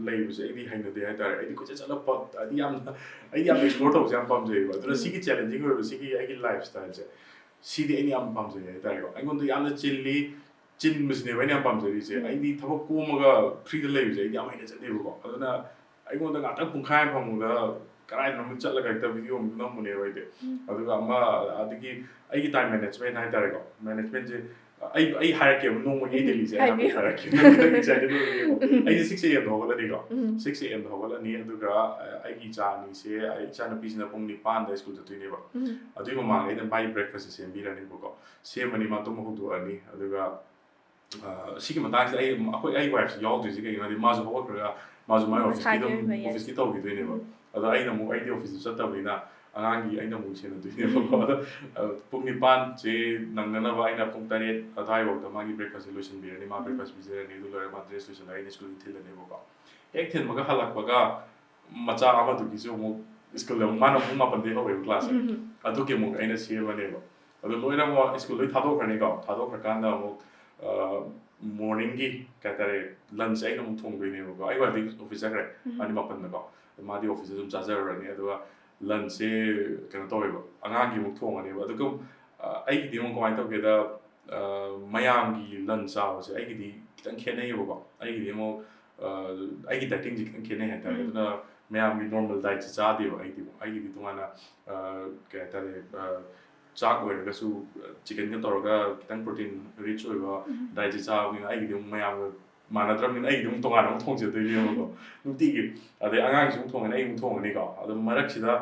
ꯂꯩꯕꯁꯦ ꯑꯩꯗꯤ ꯍꯩꯅꯗꯦ ꯍꯥꯏꯇꯥꯔꯦ ꯑꯩꯗꯤ ꯀꯣꯏꯆꯠ ꯆꯠꯂꯛꯄ ꯑꯩꯗꯤ ꯌꯥꯝꯅ ꯑꯦꯛꯁꯄ꯭ꯂꯣꯔ ꯇꯧꯕꯁꯦ ꯌꯥꯝ ꯄꯥꯝꯖꯩꯌꯦꯕ ꯑꯗꯨꯅ ꯁꯤꯒꯤ ꯆꯦꯂꯦꯟꯖꯤꯡ ꯑꯣꯏꯕ ꯁꯤꯒꯤ ꯑꯩꯒꯤ ꯂꯥꯏꯐ ꯁ꯭ꯇꯥꯏꯜꯁꯦ ꯁꯤꯗꯤ ꯑꯩꯅ ꯌꯥꯝ ꯄꯥꯝꯖꯩ ꯍꯥꯏꯇꯥꯔꯦꯀꯣ ꯑꯩꯉꯣꯟꯗ ꯌꯥꯝꯅ ꯆꯤꯟꯕꯁꯤꯅꯦꯕ ꯑꯩꯅ ꯌꯥꯝ ꯄꯥꯝꯖꯔꯤꯁꯦ ꯑꯩꯗꯤ ꯊꯕꯛ ꯀꯣꯝꯃꯒ ꯐ꯭ꯔꯤꯗ ꯂꯩꯕꯁꯦ ꯑꯩꯗꯤ ꯌꯥꯝ ꯍꯩꯅꯖꯗꯦꯕꯀꯣ ꯑꯗꯨꯅ ꯑꯩꯉꯣꯟꯗ ꯉꯥꯛꯇꯪ ꯄꯨꯡꯈꯥꯏ ꯑꯃ ꯐꯪꯕꯗ ꯀꯗꯥꯏꯗꯅꯣ ꯆꯠꯂꯒ ꯍꯦꯛꯇ ꯚꯤꯗꯤꯑꯣ ꯑꯃ ꯅꯝꯕꯅꯦꯕ ꯑꯩꯗꯤ ꯑꯗꯨꯒ ꯑꯗꯒꯤ ꯑꯩꯒꯤ ꯇꯥꯏꯝ ꯃꯦꯅꯦꯖꯃꯦꯟ ꯍꯥꯏꯇꯥꯔꯦꯀꯣ ꯃꯦꯅꯦꯖꯃꯦꯟꯁꯦ ꯑꯩ ꯍꯥꯏꯔꯛꯀꯦꯕ ꯅꯣꯡꯃꯒꯤ ꯗꯦꯂꯤꯁꯦ ꯑꯩ ꯍꯥꯏꯐꯦꯠ ꯍꯥꯏꯔꯛꯀꯦ ꯑꯩꯁꯦ 6 AM ꯗ ꯍꯧꯒꯠꯂꯅꯤꯀꯣ 6 AM ꯗ ꯍꯧꯒꯠꯂꯅꯤ ꯑꯗꯨꯒ ꯑꯩꯒꯤ ꯏꯆꯥ ꯑꯅꯤꯁꯦ ꯏꯆꯥꯅꯨꯄꯤꯁꯤꯅ ꯄꯨꯡ 9ꯗ ꯁ꯭ꯀꯨꯜ ꯆꯠꯇꯣꯏꯅꯦꯕ ꯑꯗꯨꯒꯤ ꯃꯃꯥꯡꯗ ꯑꯩꯅ ꯃꯥꯒꯤ ꯕ꯭ꯔꯦꯛꯐꯥꯁꯁꯦ ꯁꯦꯝꯕꯤꯔꯅꯤꯕꯀꯣ ꯁꯦꯝꯃꯅꯤ ꯃꯥ ꯇꯨꯝꯕ ꯍꯧꯗꯣꯛꯑꯅꯤ ꯑꯗꯨꯒ ꯁꯤꯒꯤ ꯃꯇꯥꯡꯁꯤꯗ ꯑꯩ ꯋꯥꯏꯐꯁꯦ ꯌꯥꯎꯗ꯭ꯔꯤꯁꯦ ꯀꯩꯒꯤꯅꯣ ꯍꯥꯏꯗꯤ ꯃꯥꯁꯨ ꯍꯧꯒꯠꯈ꯭ꯔꯒ ꯃꯥꯁꯨ ꯃꯥꯏ ꯑꯣꯐꯤꯁꯀꯤ ꯇꯧꯈꯤꯗꯣꯏꯅꯦꯕ ꯑꯗꯣ ꯑꯩꯗꯤ ꯑꯣꯐꯤꯁꯇ ꯆꯠꯇꯕꯅꯤ나 ꯑꯉꯥꯡꯒꯤ ꯑꯩꯅ ꯑꯃꯨꯛ ꯁꯦꯟꯅꯗꯣꯏꯅꯦꯕꯀꯣ ꯑꯗꯣ ꯄꯨꯡ 9ꯁꯦ ꯅꯪꯅꯅꯕ ꯑꯩꯅ ꯄꯨꯡ 8 ꯑꯗꯨꯋꯥꯏꯐꯥꯎꯗ ꯃꯥꯒꯤ ꯕ꯭ꯔꯦꯛꯐꯥꯁꯁꯦ ꯂꯣꯏꯁꯤꯟꯕꯤꯔꯅꯤ ꯃꯥ ꯕ꯭ꯔꯦꯛꯐꯥꯁ ꯄꯤꯖꯔꯅꯤ ꯑꯗꯨ ꯂꯣꯏꯔꯒ ꯃꯥ ꯗ꯭ꯔꯦꯁ ꯂꯣꯏꯁꯤꯜꯂꯒ ꯑꯩꯅ ꯁ꯭ꯀꯨꯜ ꯊꯤꯜꯂꯅꯦꯕꯀꯣ ꯍꯦꯛ ꯊꯤꯟꯕꯒ ꯍꯜꯂꯛꯄꯒ ꯃꯆꯥ ꯑꯃꯗꯨꯒꯤꯁꯨ ꯑꯃꯨꯛ ꯁ꯭ꯀꯨꯜꯗ ꯃꯥꯅ ꯄꯨꯡ 9ꯗꯒꯤ ꯍꯧꯋꯦꯕ ꯀ꯭ꯂꯥꯁꯁꯦ ꯑꯗꯨꯒꯤ ꯑꯃꯨꯛ ꯑꯩꯅ ꯁꯦꯝꯃꯅꯦꯕ ꯑꯗꯣ ꯂꯣꯏꯅꯃꯛ ꯁ꯭ꯀꯨꯜ ꯂꯣꯏ ꯊꯥꯗꯣꯛꯈ꯭ꯔꯅꯤꯀꯣ ꯊꯥꯗꯣꯛꯈ꯭ꯔꯀꯥꯟꯗ ꯑꯃꯨꯛ ꯃꯣꯔꯅꯤꯡꯒꯤ ꯀꯩ ꯍꯥꯏꯇꯥꯔꯦ ꯂꯟꯆ ꯑꯩꯅ ꯑꯃꯨꯛ ꯊꯣꯡꯗꯣꯏꯅꯦꯕꯀꯣ ꯑꯩ ꯋꯥꯏꯐꯗꯤ ꯑꯣꯐꯤꯁ ꯆꯠꯈ꯭ꯔꯦ ꯃꯥꯗꯤ 8ꯗꯀꯣ ꯃꯥꯗꯤ ꯑꯣꯐꯤꯁꯇ ꯑꯗꯨꯝ ꯆꯥꯖꯔꯨꯔꯅꯤ ꯑꯗꯨꯒ ꯂꯟꯆꯁꯦ ꯀꯩꯅꯣ ꯇꯧꯋꯦꯕ ꯑꯉꯥꯡꯒꯤ ꯑꯃꯨꯛ ꯊꯣꯡꯉꯅꯦꯕ ꯑꯗꯨꯒ ꯑꯩꯒꯤꯗꯤ ꯑꯃꯨꯛ ꯀꯃꯥꯏꯅ ꯇꯧꯒꯦꯗ ꯃꯌꯥꯝꯒꯤ ꯂꯟꯆ ꯆꯥꯕꯁꯦ ꯑꯩꯒꯤꯗꯤ ꯈꯤꯇꯪ ꯈꯦꯠꯅꯩꯌꯦꯕꯀꯣ ꯑꯩꯒꯤꯗꯤ ꯑꯃꯨꯛ ꯑꯩꯒꯤ ꯗꯥꯏꯇꯤꯡꯁꯦ ꯈꯤꯇꯪ ꯈꯦꯠꯅꯩ ꯍꯥꯏꯇꯥꯔꯦ ꯑꯗꯨꯅ ꯃꯌꯥꯝꯒꯤ ꯅꯣꯔꯃꯦꯜ ꯗꯥꯏꯠꯁꯦ ꯆꯥꯗꯦꯕ ꯑꯩꯒꯤꯗꯤ ꯇꯣꯉꯥꯟꯅ ꯀꯩ ꯍꯥꯏꯇꯥꯔꯦ ꯆꯥꯛ ꯑꯣꯏꯔꯒꯁꯨ ꯆꯤꯀꯟꯒ ꯇꯧꯔꯒ ꯈꯤꯇꯪ ꯄ꯭ꯔꯣꯇꯤꯟ ꯔꯤꯆ ꯑꯣꯏꯕ ꯗꯥꯏꯠꯁꯦ ꯆꯥꯕꯅꯤꯅ ꯑꯩꯒꯤꯗꯤ ꯑꯃꯨꯛ ꯃꯌꯥꯝꯒ ꯃꯥꯟꯅꯗ꯭ꯔꯕꯅꯤꯅ ꯑꯩꯒꯤꯗꯤ ꯑꯃꯨꯛ ꯇꯣꯉꯥꯟꯅ ꯑꯃꯨꯛ ꯊꯣꯡꯖꯗꯣꯏꯅꯦꯕꯀꯣ ꯅꯨꯡꯇꯤꯒꯤ ꯑꯗꯩ ꯑꯉꯥꯡꯒꯤꯁꯨ ꯑꯃꯨꯛ ꯊꯣꯡꯉꯅꯤ ꯑꯩ ꯑꯃꯨꯛ ꯊꯣꯡꯉꯅꯤꯀꯣ ꯑꯗꯨ ꯃꯔꯛꯁꯤꯗ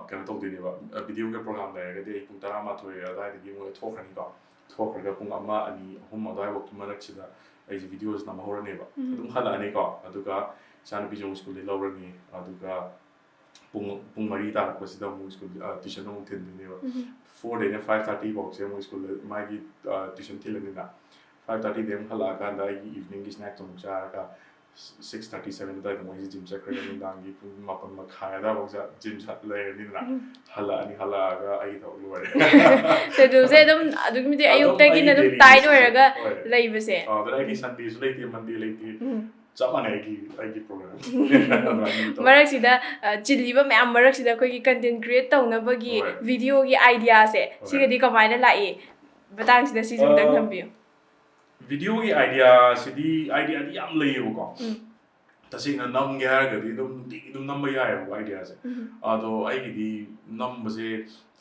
ꯀꯩꯅꯣ ꯇꯧꯗꯣꯏꯅꯦꯕ ꯚꯤꯗꯤꯑꯣꯒꯤ ꯄ꯭ꯔꯣꯒ꯭ꯔꯥꯝ ꯂꯩꯔꯒꯗꯤ ꯑꯩ ꯄꯨꯡ 11 ꯑꯗꯨꯋꯥꯏꯗꯒꯤ ꯃꯣꯏ ꯊꯣꯛꯈ꯭ꯔꯅꯤꯀꯣ ꯊꯣꯛꯈ꯭ꯔꯒ ꯄꯨꯡ 1, 2, 3 ꯑꯗꯨꯋꯥꯏꯐꯥꯎꯒꯤ ꯃꯔꯛꯁꯤꯗ ꯑꯩꯁꯦ ꯚꯤꯗꯤꯑꯣꯁꯦ ꯅꯝꯍꯧꯔꯅꯦꯕ ꯑꯗꯨꯝ ꯍꯜꯂꯛꯑꯅꯤꯀꯣ ꯑꯗꯨꯒ ꯏꯆꯥꯅꯨꯄꯤꯁꯨ ꯑꯃꯨꯛ ꯁ꯭ꯀꯨꯜꯗꯒꯤ ꯂꯧꯔꯅꯤ ꯑꯗꯨꯒ ꯄꯨꯡ 3 ꯇꯥꯔꯛꯄꯁꯤꯗ ꯑꯃꯨꯛ ꯁ꯭ꯀꯨꯜ ꯇ꯭ꯌꯨꯁꯟ ꯑꯃꯨꯛ ꯊꯤꯟꯗꯣꯏꯅꯦꯕ 4ꯗꯩꯅ 5:30 ꯐꯥꯎꯁꯦ ꯑꯃꯨꯛ ꯁ꯭ꯀꯨꯜꯗ ꯃꯥꯒꯤ ꯇ꯭ꯌꯨꯁꯟ ꯊꯤꯜꯂꯅꯤꯅ 5:30ꯗꯩ ꯑꯃꯨꯛ ꯍꯜꯂꯛꯑꯀꯥꯟꯗ ꯑꯩꯒꯤ ꯏꯚꯤꯅꯤꯡꯒꯤ ꯁ꯭ꯅꯦꯛꯁ ꯑꯃꯨꯛ ꯆꯥꯔꯒ 6:30, 7 ꯑꯗꯨꯋꯥꯏꯗ ꯃꯣꯏꯁꯦ ꯖꯤꯝ ꯆꯠꯈ꯭ꯔꯒ ꯅꯨꯡꯗꯥꯡꯒꯤ ꯄꯨꯡ 9:30 ꯑꯗꯨꯋꯥꯏꯐꯥꯎ ꯖꯤꯝ ꯂꯩꯔꯅꯤꯗꯅ ꯍꯜꯂꯛꯑꯒ ꯑꯩꯒꯤ ꯊꯕꯛ ꯂꯣꯏꯔꯦ ꯁꯦꯗꯨꯜꯁꯦ ꯑꯗꯨꯝ ꯑꯗꯨꯛꯀꯤ ꯃꯇꯤꯛ ꯑꯌꯨꯛꯇꯒꯤꯅ ꯑꯗꯨꯝ ꯇꯥꯏꯠ ꯑꯣꯏꯔꯒ ꯂꯩꯕꯁꯦ ꯑꯗꯨꯅ ꯑꯩꯒꯤ ꯁꯟꯗꯦꯁꯨ ꯂꯩꯇꯦ ꯃꯟꯗꯦ ꯂꯩꯇꯦ ꯆꯞ ꯃꯥꯟꯅꯩ ꯑꯩꯒꯤ ꯄ꯭ꯔꯣꯒ꯭ꯔꯥꯝ ꯃꯔꯛꯁꯤꯗ ꯆꯤꯜꯂꯤꯕ ꯃꯌꯥꯝ ꯃꯔꯛꯁꯤꯗ ꯑꯩꯈꯣꯏꯒꯤ ꯀꯟꯇꯦꯟ ꯀ꯭ꯔꯤꯌꯦꯠ ꯇꯧꯅꯕꯒꯤ ꯚꯤꯗꯤꯑꯣꯒꯤ ꯑꯥꯏꯗꯤꯌꯥꯁꯦ ꯁꯤꯒꯗꯤ ꯀꯃꯥꯏꯅ ꯂꯥꯛꯏ ꯃꯇꯥꯡꯁꯤꯗ ꯁꯤꯁꯨ ꯈꯤꯇꯪ ꯊꯝꯕꯤꯌꯨ ꯚꯤꯗꯤꯑꯣꯒꯤ ꯑꯥꯏꯗꯤꯌꯥꯗꯤ ꯌꯥꯝ ꯂꯩꯌꯦꯕꯀꯣ ꯇꯁꯦꯡꯅ ꯅꯝꯒꯦ ꯍꯥꯏꯔꯒꯗꯤ ꯑꯗꯨꯝ ꯅꯨꯡꯇꯤꯒꯤ ꯑꯗꯨꯝ ꯅꯝꯕ ꯌꯥꯏꯑꯕꯀꯣ ꯑꯥꯏꯗꯤꯌꯥꯁꯦ ꯑꯗꯣ ꯑꯩꯒꯤꯗꯤ ꯅꯝꯕꯁꯦ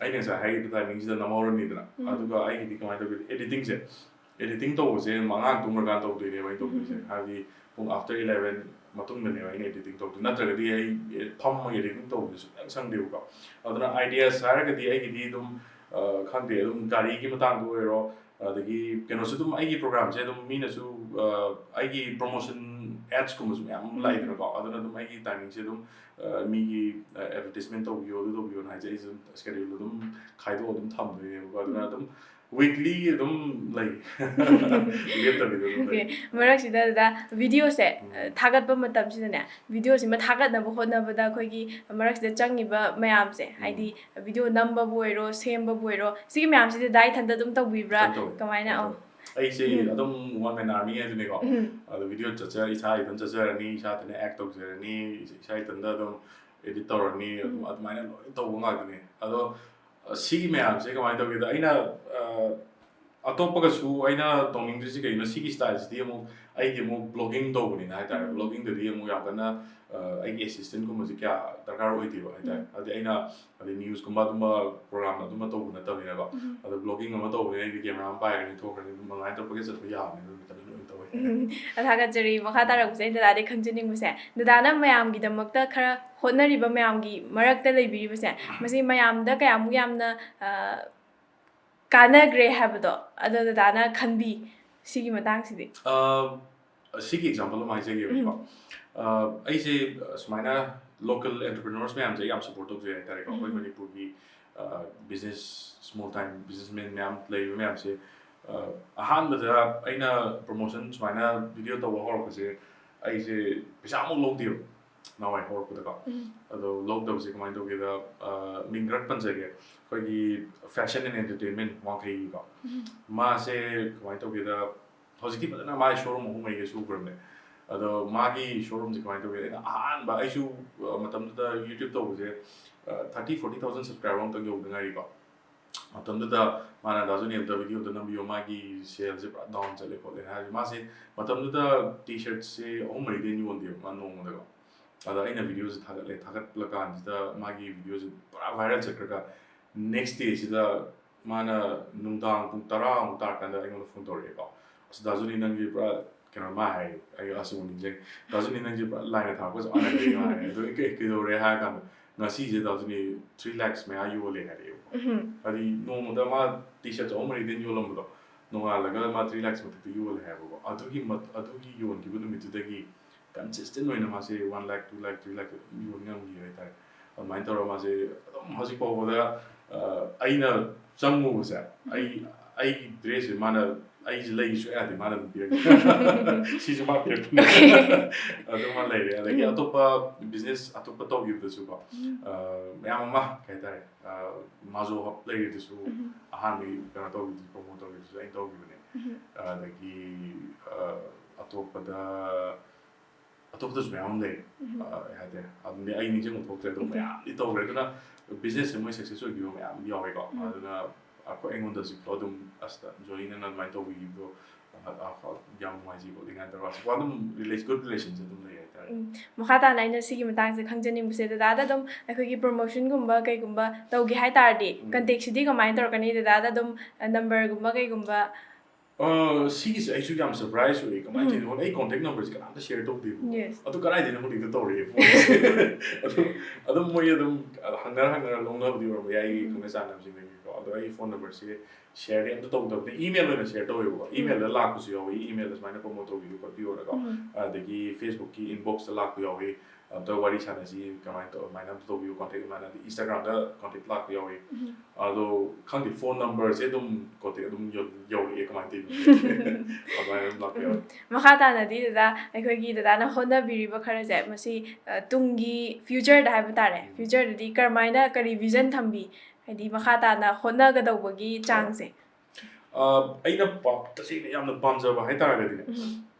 ꯑꯩꯅ ꯉꯁꯥꯏ ꯍꯥꯏꯔꯤꯕ ꯇꯥꯏꯃꯤꯡꯁꯤꯗ ꯅꯝꯍꯧꯔꯅꯤꯗꯅ ꯑꯗꯨꯒ ꯑꯩꯒꯤꯗꯤ ꯀꯃꯥꯏꯅ ꯇꯧꯒꯦ एडिटिंग तौबसे मंगांग तुमरगा तौदोइने वै तौदोइसे हाबि पुंग आफ्टर 11 मतुंगने वै एडिटिंग तौदो नत्रगदि आई फम एडिटिंग तौबसे सुंग संगदेबको अदुना आइडियास हारगदि आइगिदि दुम खंगदे दुम गाड़ी की मतंग ओइरो अदगी केनोसु दुम आइगी प्रोग्राम से दुम मीनसु आइगी promotion ads kuma sum yam lai na ko aduna dum ai timing se dum mi gi advertisement to yo na je is schedule dum khaido dum tham de ko aduna dum weekly dum lai leta video okay marak sida da video se thagat ba matam sida ne video si ma thagat na bo hona ba da khoi gi marak sida changi ba mayam se haidi video number boiro sem ba boiro si mayam sida dai thanda dum taw bibra kamai na ai se adum one man army ai ne ko adu video chacha isa idan chacha ni isa tane act to jera ni isa idan da dum editor ni admai na to nga ne ado si mayam se kamai to gi da aina atoppa ga su aina tongning disi ga ina si gi style si mo ai gi mo blogging to ni na ta blogging de mo ya kana ai gi assistant ko mo ji kya darkar oi di ba ta adi aina adi news ko ma dum program na dum to na ta ni ba adi blogging ma to ni gi camera ba ga ni to ga ni mo ngai to pa ge sa ya ni ta ni to athaga jari makha tarak se da de khangjening bu se da na mayam gi damak ta khara honari ba mayam gi marak ta leibiri bu se masi mayam da kaya mu yamna kana gray habdo ada da na khanbi sigi matang sidi sigi example ma je ge ko ai se sumaina local entrepreneurs me am je yam support to je ta ko koi manipur gi business small time businessmen me am play me am se ahan da aina promotion sumaina video to hor ko se ai se pisa mo log dio now I hor ko da ko ado log da se kamai to ge da mingrak pan je ge koi gi fashion and entertainment wa kai ko ma se kamai to ge da hojiki badana ma showroom ho mai ge su pram ne ado ma gi showroom je kamai to ge ahan ba ai su matam da YouTube to je 30-40,000 subscriber to ge ngai ko matam da mana da juni da video da nam yo ma gi sales je pra down chale ko le ha ma se matam da t-shirt se ho mai de ni won de ma no mo da ko ada ina videos thagat la kan da ma gi videos pura viral chakra next day sida mana nungdang pung tara mu tar kan da ai ngol phone tori ko so da juni nang gi pra kana ma hai ai asu ni je da juni nang gi pra line tha ko so ana de ma hai do ke do re ha kan na si je da juni 3 lakhs me ayu le ha de adi no mo da ma t-shirt o mari den yo lam do no ga la ga ma 3 lakhs mo te yo le ha ko adu gi yo gi bu mi tu da gi consistent oina ma se 1 lakh 2 lakh 3 lakh yo ngam gi ai ta admai tor ma se hojik po bo da aina changmu sa ai dress mana ai je lai su ati mana bi si su ma bi ado ma lai ya da atopa business atopa to gi da su ko ya ma kai ta ma zo ha play de su ahan mi kana to gi promote gi su ai to gi ne da gi atopa da atop das beyond day hade adun ai ni jeng thok tre do ya ni to re na business mo successful gi mo ya yo ko aduna ako engon da siklo dum asta join na mai to gi do yam mai ji ko dinga da was wadum good relations dum le ta makha ta na ina sigi matang se khangjaning bu se da dum akhoi gi promotion gumba kai gumba to gi hai tar di contact sidi kamai tor kani da dum number gumba kai gumba si is actually I'm surprised with it. I think contact numbers can I share to people. Yes. I don't know what the story. I don't know them hangar long of the or I can say something like I phone numbers share it to talk the email and share to you. Email the lock was your email is my promoter you got you or the Facebook key inbox the lock your way. The worry channel is coming to my number to you contact man the Instagram the contact lock your way. Although can't the phone numbers don't contact them your way comment. makha ta na di da akhoi gi da na hona biri ba khara ja masi tungi future da ha ba tare future di karmaina kari vision thambi hadi makha ta na hona ga daw gi chang se aina pop ta si yamna pamja ba hai ta ga di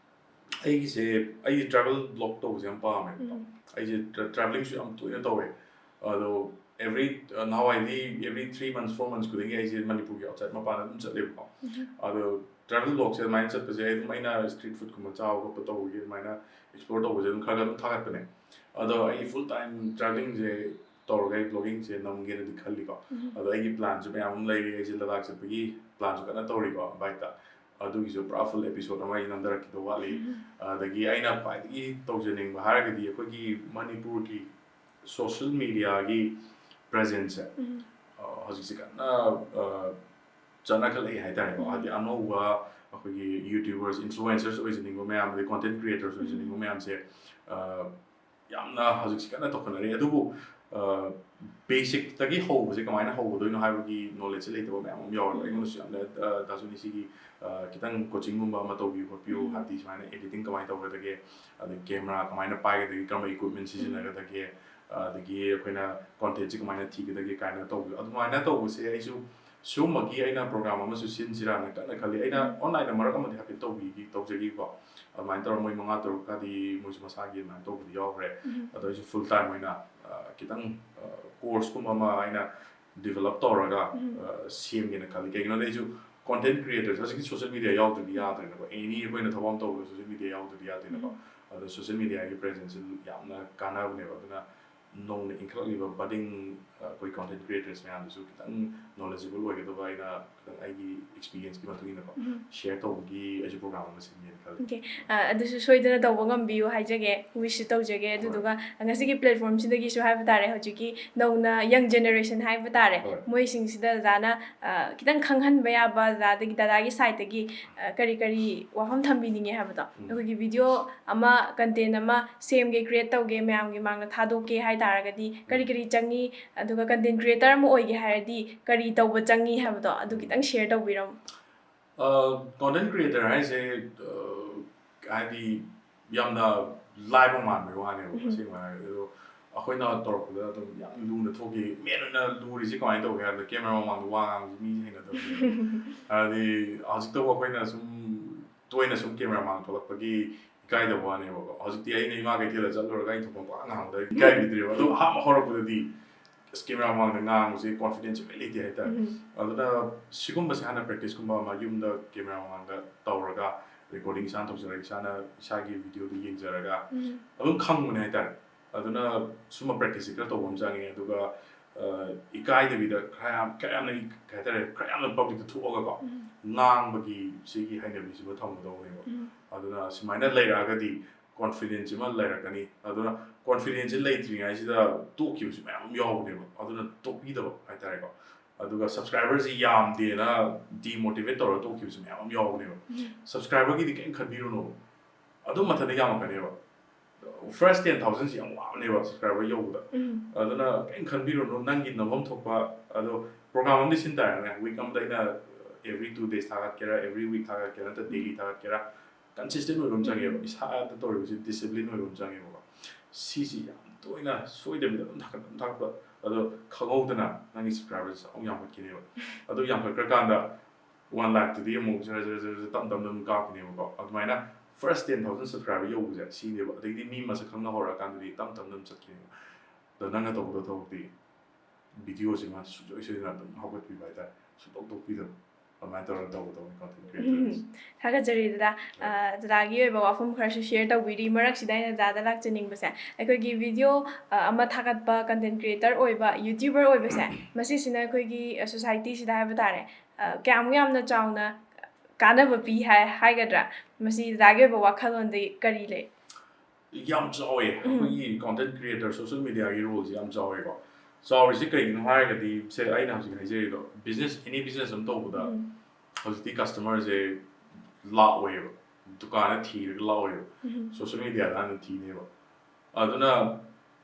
ai gi se ai travel blog to jam pa me ai je traveling su am to ina to we although every now I leave every 3 months 4 months kudingi ai je manipur gi outside ma pa na dum chat le ko although travel blog se mindset pe je maina street food kuma chao ko to gi maina explore to je kha ga thagat ne although ai full time traveling je tor gai blogging je nam ge na dikhali ko although ai gi plan je am lai ai je ladak se gi plan jo kana tori ko bai ta adu gi jo full episode ma ina ndar ki to wali da gi aina pa gi to je ning ba har ga di ko gi manipur ki social media gi presence hojik se kana chana kal ai hai ta ko adi ano wa ꯑꯩꯈꯣꯏꯒꯤ YouTubers ꯏꯟꯐ꯭ꯂꯨꯑꯦꯟꯁꯔꯁ ꯑꯣꯏꯖꯅꯤꯡꯕ ꯃꯌꯥꯝ ꯑꯗꯩ ꯀꯣꯟꯇꯦꯟꯠ ꯀ꯭ꯔꯤꯌꯦꯇꯔꯁ ꯑꯣꯏꯖꯅꯤꯡꯕ ꯃꯌꯥꯝꯁꯦ ꯌꯥꯝꯅ ꯍꯧꯖꯤꯛꯁꯤ ꯀꯟꯅ ꯇꯧꯈꯠꯅꯔꯤ ꯑꯗꯨꯕꯨ ꯕꯦꯁꯤꯛꯇꯒꯤ ꯍꯧꯕꯁꯦ ꯀꯃꯥꯏꯅ ꯍꯧꯒꯗꯣꯏꯅꯣ ꯍꯥꯏꯕꯒꯤ ꯅꯣꯂꯦꯖꯁꯦ ꯂꯩꯇꯕ ꯃꯌꯥꯝ ꯑꯃ ꯌꯥꯎꯋꯦꯕ ꯑꯩꯉꯣꯟꯗꯁꯨ ꯌꯥꯝꯅ ꯗꯥꯖꯣꯅꯤ ꯁꯤꯒꯤ ꯈꯤꯇꯪ ꯀꯣꯆꯤꯡꯒꯨꯝꯕ ꯑꯃ ꯇꯧꯕꯤꯌꯨ ꯈꯣꯠꯄꯤꯌꯨ ꯍꯥꯏꯕꯗꯤ ꯁꯨꯃꯥꯏꯅ एडिटिंग ꯀꯃꯥꯏꯅ ꯇꯧꯒꯗꯒꯦ ꯑꯗꯒꯤ ꯀꯦꯃꯦꯔꯥ ꯀꯃꯥꯏꯅ ꯄꯥꯏꯒꯗꯒꯦ ꯀꯔꯝꯕ ꯏꯀ꯭ꯋꯤꯞꯃꯦꯟꯠ ꯁꯤꯖꯤꯟꯅꯒꯗꯒꯦ ꯑꯗꯒꯤ ꯑꯩꯈꯣꯏꯅ ꯀꯣꯟꯇꯦꯟꯠꯁꯤ ꯀꯃꯥꯏꯅ ꯊꯤꯒꯗꯒꯦ ꯀꯥꯏꯅ ꯇꯧꯕꯤꯌꯨ ꯑꯗꯨꯃꯥꯏꯅ ꯇꯧꯕꯁꯦ ꯑꯩꯁꯨ ꯁꯤꯒꯨꯝꯕꯒꯤ ꯑꯩꯅ ꯄ꯭ꯔꯣꯒ꯭ꯔꯥꯝ ꯑꯃꯁꯨ ꯁꯤꯟꯁꯤꯔꯥꯅ ꯀꯟꯅ ꯈꯜꯂꯤ ꯑꯩꯅ ꯑꯣꯟꯂꯥꯏꯟꯗ ꯃꯔꯛ ꯑꯃꯗꯤ ꯍꯥꯏꯐꯦꯠ ꯇꯧꯖꯈꯤꯀꯣ ꯑꯗꯨꯃꯥꯏꯅ ꯇꯧꯔ ꯃꯣꯏ 5-6ꯀꯗꯤ ꯃꯣꯏꯁꯨ ꯃꯁꯥꯒꯤ ꯑꯗꯨꯃꯥꯏꯅ ꯇꯧꯕꯗꯤ ꯌꯥꯎꯈ꯭ꯔꯦ ꯑꯗꯣ ꯑꯩꯁꯨ ꯐꯨꯜ ꯇꯥꯏꯝ ꯑꯣꯏꯅ ꯈꯤꯇꯪ ꯀꯣꯔꯁꯀꯨꯝꯕ ꯑꯃ ꯑꯩꯅ ꯗꯤꯕꯦꯂꯞ ꯇꯧꯔꯒ ꯁꯦꯝꯒꯦꯅ ꯈꯜꯂꯤ ꯀꯩꯒꯤꯅꯣꯗ ꯑꯩꯁꯨ ꯀꯣꯟꯇꯦꯟꯠ ꯀ꯭ꯔꯤꯌꯦꯇꯔꯁ ꯍꯧꯖꯤꯛꯇꯤ ꯁꯣꯁꯤꯌꯦꯜ ꯃꯤꯗꯤꯌꯥ ꯌꯥꯎꯗ꯭ꯔꯗꯤ ꯌꯥꯗ꯭ꯔꯦꯅꯀꯣ ꯑꯦꯅꯤ ꯑꯩꯈꯣꯏꯅ ꯊꯕꯛ ꯑꯃ ꯇꯧꯕꯗ ꯁꯣꯁꯤꯌꯦꯜ ꯃꯤꯗꯤꯌꯥ ꯌꯥꯎꯗ꯭ꯔꯗꯤ ꯌꯥꯗꯦꯅꯀꯣ ꯑꯗꯣ ꯁꯣꯁꯤꯌꯦꯜ ꯃꯤꯗꯤꯌꯥꯒꯤ ꯄ꯭ꯔꯦꯖꯦꯟꯁꯁꯤ ꯌꯥꯝꯅ ꯀꯥꯟꯅꯕꯅꯦꯕ ꯑꯗꯨꯅ ꯅꯧꯅ ꯏꯟꯈꯠꯂꯛꯂꯤꯕ ꯕꯗꯤꯡ ꯑꯩꯈꯣꯏ ꯀꯣꯟꯇꯦꯟꯠ ꯀ꯭ꯔꯤꯌꯦꯇꯔꯁ ꯃꯌꯥꯝꯗꯨꯁꯨ ꯈꯤꯇꯪ ꯅꯣꯂꯦꯖꯦꯕꯜ ꯑꯣꯏꯒꯗꯕ ꯑꯩꯅ ꯈꯤꯇꯪ ꯑꯩꯒꯤ ꯑꯦꯛꯁꯄꯤꯔꯤꯌꯦꯟꯁꯀꯤ ꯃꯇꯨꯡ ꯏꯟꯅꯀꯣ ꯁꯤꯌꯔ ꯇꯧꯕꯒꯤ ꯑꯩꯁꯨ ꯄ꯭ꯔꯣꯒ꯭ꯔꯥꯝ ꯑꯃ ꯁꯤꯟꯒꯦꯅ ꯈꯜꯂꯤ Okay, ꯑꯗꯨꯁꯨ ꯁꯣꯏꯗꯅ ꯇꯧꯕ ꯉꯝꯕꯤꯌꯨ ꯍꯥꯏꯖꯒꯦ ꯋꯤꯁꯁꯨ ꯇꯧꯖꯒꯦ ꯑꯗꯨꯗꯨꯒ ꯉꯁꯤꯒꯤ ꯄ꯭ꯂꯦꯠꯐꯣꯔꯝꯁꯤꯗꯒꯤꯁꯨ ꯍꯥꯏꯕ ꯇꯥꯔꯦ ꯍꯧꯖꯤꯛꯀꯤ ꯅꯧꯅ ꯌꯪ ꯖꯦꯅꯦꯔꯦꯁꯟ ꯍꯥꯏꯕ ꯇꯥꯔꯦ ꯃꯣꯏꯁꯤꯡꯁꯤꯗ ꯗꯗꯥꯅ ꯈꯤꯇꯪ ꯈꯪꯍꯟꯕ ꯌꯥꯕ ꯗꯗꯥꯒꯤ ꯁꯥꯏꯠꯇꯒꯤ ꯀꯔꯤ ꯀꯔꯤ ꯋꯥꯐꯝ ꯊꯝꯕꯤꯅꯤꯡꯉꯦ ꯍꯥꯏꯕꯗꯣ ꯑꯩꯈꯣꯏꯒꯤ ꯚꯤꯗꯤꯑꯣ ꯑꯃ ꯀꯟꯇꯦꯟꯠ ꯑꯃ ꯁꯦꯝꯒꯦ ꯀ꯭रिꯌꯦꯠ ꯇꯧꯒꯦ ꯃꯌꯥꯝꯒꯤ ꯃꯥꯡꯗ ꯊꯥꯗꯣꯛꯀꯦ ꯍꯥꯏ ꯇꯥꯔꯒꯗꯤ ꯀꯔꯤ ꯆꯪꯉꯤ ꯑꯗꯨꯒ ꯀꯟꯇꯦꯟꯠ ꯀ꯭ꯔꯤꯌꯦꯇꯔ ꯑꯃ ꯑꯣꯏꯒꯦ ꯍꯥꯏꯔꯗꯤ ꯀꯔꯤ ꯇꯧꯕ ꯆꯪꯉꯤ ꯍꯥꯏꯕꯗꯣ ꯑꯗꯨ ꯈꯤꯇꯪ ꯁꯦꯌꯔ ꯇꯧꯕꯤꯔꯝꯃꯨ ꯀꯣꯟꯇꯦꯟꯠ ꯀ꯭ꯔꯤꯌꯦꯇꯔ ꯍꯥꯏꯁꯦ ꯍꯥꯏꯗꯤ ꯌꯥꯝꯅ ꯂꯥꯏꯕ ꯃꯥꯟꯕꯒꯤ ꯋꯥꯅꯦꯕ ꯑꯁꯦꯡꯕ ꯍꯥꯏꯔꯒꯗꯤ ꯑꯗꯣ ꯑꯩꯈꯣꯏꯅ ꯇꯧꯔꯛꯄꯗ ꯑꯗꯨꯝ ꯌꯥꯝ ꯂꯨꯅ ꯊꯣꯛꯈꯤ ꯃꯦꯟ ꯑꯣꯏꯅ ꯂꯨꯔꯤꯁꯤ ꯀꯃꯥꯏꯅ ꯇꯧꯒꯦ ꯍꯥꯏꯕꯗ ꯀꯦꯃꯦꯔꯥ ꯃꯃꯥꯡꯗ ꯋꯥ ꯉꯥꯡꯕꯁꯤ ꯃꯤꯁꯦ ꯍꯩꯅꯗꯕꯅꯦꯕ ꯍꯥꯏꯗꯤ ꯍꯧꯖꯤꯛꯇꯕꯨ ꯑꯩꯈꯣꯏꯅ ꯁꯨꯝ ꯇꯣꯏꯅ ꯁꯨꯝ ꯀꯦꯃꯦꯔꯥ ꯃꯃꯥꯡ ꯊꯣꯛꯂꯛꯄꯒꯤ ꯏꯀꯥꯏꯗꯕ ꯋꯥꯅꯦꯕꯀꯣ ꯍꯧꯖꯤꯛꯇꯤ ꯑꯩꯅ ꯏꯃꯥ ꯀꯩꯊꯦꯜꯗ ꯆꯠꯂꯨꯔꯒ ꯑꯩ ꯊꯣꯛꯄ ꯄꯥꯛ ꯉꯥꯡꯕꯗ ꯏꯀꯥꯏꯕꯤꯗ꯭ꯔꯦꯕ ꯑꯗꯣ ꯑꯍꯥꯟꯕ ꯍꯧꯔꯛꯄꯗꯗꯤ ꯀꯦꯃꯦꯔꯥ ꯃꯃꯥꯡꯗ ꯉꯥꯡꯕꯁꯦ ꯀꯣꯟꯐꯤꯗꯦꯟꯁ ꯁꯨꯡꯂꯩ ꯂꯩꯇꯦ ꯍꯥꯏꯇꯥꯔꯦ ꯑꯗꯨꯅ ꯁꯤꯒꯨꯝꯕꯁꯦ ꯍꯥꯟꯅ ꯄ꯭ꯔꯦꯛꯇꯤꯁꯀꯨꯝꯕ ꯑꯃ ꯌꯨꯝꯗ ꯀꯦꯃꯦꯔꯥ ꯃꯃꯥꯡꯗ ꯇꯧꯔꯒ ꯔꯦꯀꯣꯔꯗꯤꯡ ꯏꯁꯥꯅ ꯇꯧꯖꯔꯒ ꯏꯁꯥꯅ ꯏꯁꯥꯒꯤ ꯚꯤꯗꯤꯑꯣꯗꯣ ꯌꯦꯡꯖꯔꯒ ꯑꯗꯨꯝ ꯈꯪꯕꯅꯦ ꯍꯥꯏꯇꯥꯔꯦ ꯑꯗꯨꯅ ꯁꯨꯝꯕ ꯄ꯭ꯔꯦꯛꯇꯤꯁꯁꯤ ꯈꯔ ꯇꯧꯕ ꯑꯃ ꯆꯪꯉꯦ ꯑꯗꯨꯒ ꯏꯀꯥꯏꯗꯕꯤꯗ ꯈꯔ ꯌꯥꯝꯅ ꯀꯩ ꯍꯥꯏꯇꯥꯔꯦ ꯈꯔ ꯌꯥꯝꯅ ꯄꯕ꯭ꯂꯤꯛꯇ ꯊꯣꯛꯑꯒꯀꯣ ꯉꯥꯡꯕꯒꯤ ꯁꯤꯒꯤ ꯍꯩꯅꯕꯤꯁꯤꯃ ꯊꯝꯒꯗꯧꯕꯅꯦꯕ ꯑꯗꯨꯅ ꯁꯨꯃꯥꯏꯅ ꯂꯩꯔꯛꯑꯒꯗꯤ ꯀꯣꯟꯐꯤꯗꯦꯟꯁ ꯑꯃ ꯂꯩꯔꯛꯀꯅꯤ ꯑꯗꯨꯅ ꯀꯣꯟꯐꯤꯗꯦꯟꯁꯁꯤ ꯂꯩꯇ꯭ꯔꯤꯉꯩꯁꯤꯗ ꯇꯣꯛꯈꯤꯕꯁꯨ ꯃꯌꯥꯝ ꯑꯃ ꯌꯥꯎꯕꯅꯦꯕ ꯑꯗꯨꯅ ꯇꯣꯛꯄꯤꯗꯕ ꯍꯥꯏꯇꯥꯔꯦꯀꯣ ꯑꯗꯨꯒ ꯁꯕꯁꯀ꯭ꯔꯥꯏꯕꯔꯁꯤ ꯌꯥꯝꯗꯦꯅ ꯗꯤꯃꯣꯇꯤꯚꯦꯠ ꯇꯧꯔꯒ ꯇꯣꯛꯈꯤꯕꯁꯨ ꯃꯌꯥꯝ ꯑꯃ ꯌꯥꯎꯕꯅꯦꯕ ꯁꯕꯁꯀ꯭ꯔꯥꯏꯕꯔꯒꯤꯗꯤ ꯀꯩꯝ ꯈꯟꯕꯤꯔꯨꯅꯣ ꯑꯗꯨꯝ ꯃꯊꯟꯇ ꯌꯥꯝꯃꯛꯀꯅꯦꯕ ꯐꯥꯔꯁ 10,000ꯁꯤ ꯌꯥꯝ ꯋꯥꯕꯅꯦꯕ ꯁꯕꯁꯀ꯭ꯔꯥꯏꯕꯔ ꯌꯧꯕꯗ ꯑꯗꯨꯅ ꯀꯩꯝ ꯈꯟꯕꯤꯔꯨꯅꯣ ꯅꯪꯒꯤ ꯅꯝꯐꯝ ꯊꯣꯛꯄ ꯑꯗꯣ ꯄ꯭ꯔꯣꯒ꯭ꯔꯥꯝ ꯑꯃꯗꯤ ꯁꯤꯟ ꯇꯥꯔꯦꯅꯦ ꯋꯤꯛ ꯑꯃꯗ ꯑꯩꯅ every 2 days ꯊꯥꯒꯠꯀꯦꯔꯥ every week ꯊꯥꯒꯠꯀꯦꯔꯥ ꯅꯠꯇ꯭ꯔ ꯗꯦꯂꯤ ꯊꯥꯒꯠꯀꯦꯔꯥ ꯀꯟꯁꯤꯁꯇꯦꯟ ꯑꯣꯏꯕ ꯑꯃ ꯆꯪꯉꯦꯕ ꯏꯁꯥꯗ ꯇꯧꯔꯤꯕꯁꯤ ꯗꯤꯁꯤꯄ꯭ꯂꯤꯟ ꯑꯣꯏꯕ ꯑꯃ ꯆꯪꯉꯦꯕꯀꯣ ꯁꯤꯁꯤ ꯌꯥꯝ ꯇꯣꯏꯅ ꯁꯣꯏꯗꯕꯤꯗ ꯑꯗꯨꯝ ꯊꯥꯒꯠꯄ ꯑꯗꯣ ꯈꯪꯍꯧꯗꯅ ꯅꯪꯒꯤ ꯁꯕꯁꯀ꯭ꯔꯥꯏꯕꯔꯁꯤ ꯑꯃꯨꯛ ꯌꯥꯝꯈꯠꯈꯤꯅꯦꯕ ꯑꯗꯨ ꯌꯥꯝꯈꯠꯈ꯭ꯔꯀꯥꯟꯗ 1 lakh ꯑꯃꯨꯛ ꯖꯔ ꯇꯞ ꯇꯞꯅ ꯑꯗꯨꯝ ꯀꯥꯞꯈꯤꯅꯦꯕꯀꯣ ꯑꯗꯨꯃꯥꯏꯅ ꯐꯥꯔꯁ 10,000 ꯁꯕꯁꯀ꯭ꯔꯥꯏꯕꯔ ꯌꯧꯕꯁꯦ ꯁꯤꯅꯦꯕ ꯑꯗꯩꯗꯤ ꯃꯤ ꯃꯁꯛ ꯈꯪꯅ ꯍꯧꯔꯛꯑꯀꯥꯟꯗꯗꯤ ꯇꯞ ꯇꯞꯅ ꯑꯗꯨꯝ ꯆꯠꯈꯤꯅꯦꯕ ꯑꯗꯣ ꯅꯪꯅ ꯇꯧꯒꯗꯕ ꯊꯕꯛꯇꯤ ꯚꯤꯗꯤꯑꯣꯁꯤꯃ ꯁꯨꯡꯁꯣꯏ ꯁꯣꯏꯗꯅ ꯑꯗꯨꯝ ꯍꯧꯒꯠꯄꯤꯕ ꯍꯥꯏꯇꯥꯔꯦ ꯁꯨꯡꯇꯣꯛ ꯇꯣꯛꯄꯤꯗꯕ ꯑꯗꯨꯃꯥꯏꯅ ꯇꯧꯔꯒ ꯇꯧꯒꯗꯧꯅꯤ ꯀꯣꯟꯇꯦꯟꯠ ꯀ꯭ꯔꯤꯌꯦꯇꯔꯁꯦ ꯊꯥꯒꯠꯆꯔꯤ ꯗꯗꯥꯒꯤ ꯑꯣꯏꯕ ꯋꯥꯐꯝ ꯈꯔꯁꯨ ꯁꯦꯌꯔ ꯇꯧꯕꯤꯔꯤ ꯃꯔꯛꯁꯤꯗ ꯑꯩꯅ ꯗꯗꯥꯗ ꯂꯥꯛꯆꯅꯤꯡꯕꯁꯦ ꯑꯩꯈꯣꯏꯒꯤ ꯚꯤꯗꯤꯑꯣ ꯑꯃ ꯊꯥꯒꯠꯄ ꯀꯟꯇꯦꯟꯠ ꯀ꯭ꯔꯤꯌꯦꯇꯔ ꯑꯣꯏꯕ ꯌꯨꯇ꯭ꯌꯨꯕꯔ ꯑꯣꯏꯕꯁꯦ ꯃꯁꯤꯁꯤꯅ ꯑꯩꯈꯣꯏꯒꯤ ꯁꯣꯁꯥꯏꯇꯤꯁꯤꯗ ꯍꯥꯏꯕ ꯇꯥꯔꯦ ꯀꯌꯥꯃꯨꯛ ꯌꯥꯝꯅ ꯆꯥꯎꯅ ꯀꯥꯟꯅꯕ ꯄꯤ ꯍꯥꯏꯒꯗ꯭ꯔꯥ ꯃꯁꯤ ꯗꯗꯥꯒꯤ ꯑꯣꯏꯕ ꯋꯥꯈꯜꯂꯣꯟꯗꯤ ꯀꯔꯤ ꯂꯩ ꯌꯥꯝ ꯆꯥꯎꯋꯦ ꯑꯩꯈꯣꯏꯒꯤ ꯀꯣꯟꯇꯦꯟꯠ ꯀ꯭ꯔꯤꯌꯦꯇꯔ ꯁꯣꯁꯤꯌꯦꯜ ꯃꯤꯗꯤꯌꯥꯒꯤ ꯔꯣꯜꯁꯦ ꯌꯥꯝ ꯆꯥꯎꯋꯦꯀꯣ ꯆꯥꯎꯔꯤꯁꯤ ꯀꯩꯒꯤꯅꯣ ꯍꯥꯏꯔꯒꯗꯤ ꯁꯦ ꯑꯩꯅ ꯍꯧꯖꯤꯛ ꯍꯥꯏꯖꯔꯤꯗꯣ ꯕꯤꯖꯤꯅꯦꯁ ꯑꯦꯅꯤ ꯕꯤꯖꯤꯅꯦꯁ ꯑꯃ ꯇꯧꯕꯗ ꯍꯧꯖꯤꯛꯇꯤ ꯀꯁꯇꯃꯔꯁꯦ ꯂꯥꯛꯑꯣꯏꯕ ꯗꯨꯀꯥꯟꯗ ꯊꯤꯔꯒ ꯂꯥꯛꯑꯣꯏꯕ ꯁꯣꯁꯤꯌꯦꯜ ꯃꯤꯗꯤꯌꯥꯗ ꯍꯥꯟꯅ ꯊꯤꯅꯦꯕ ꯑꯗꯨꯅ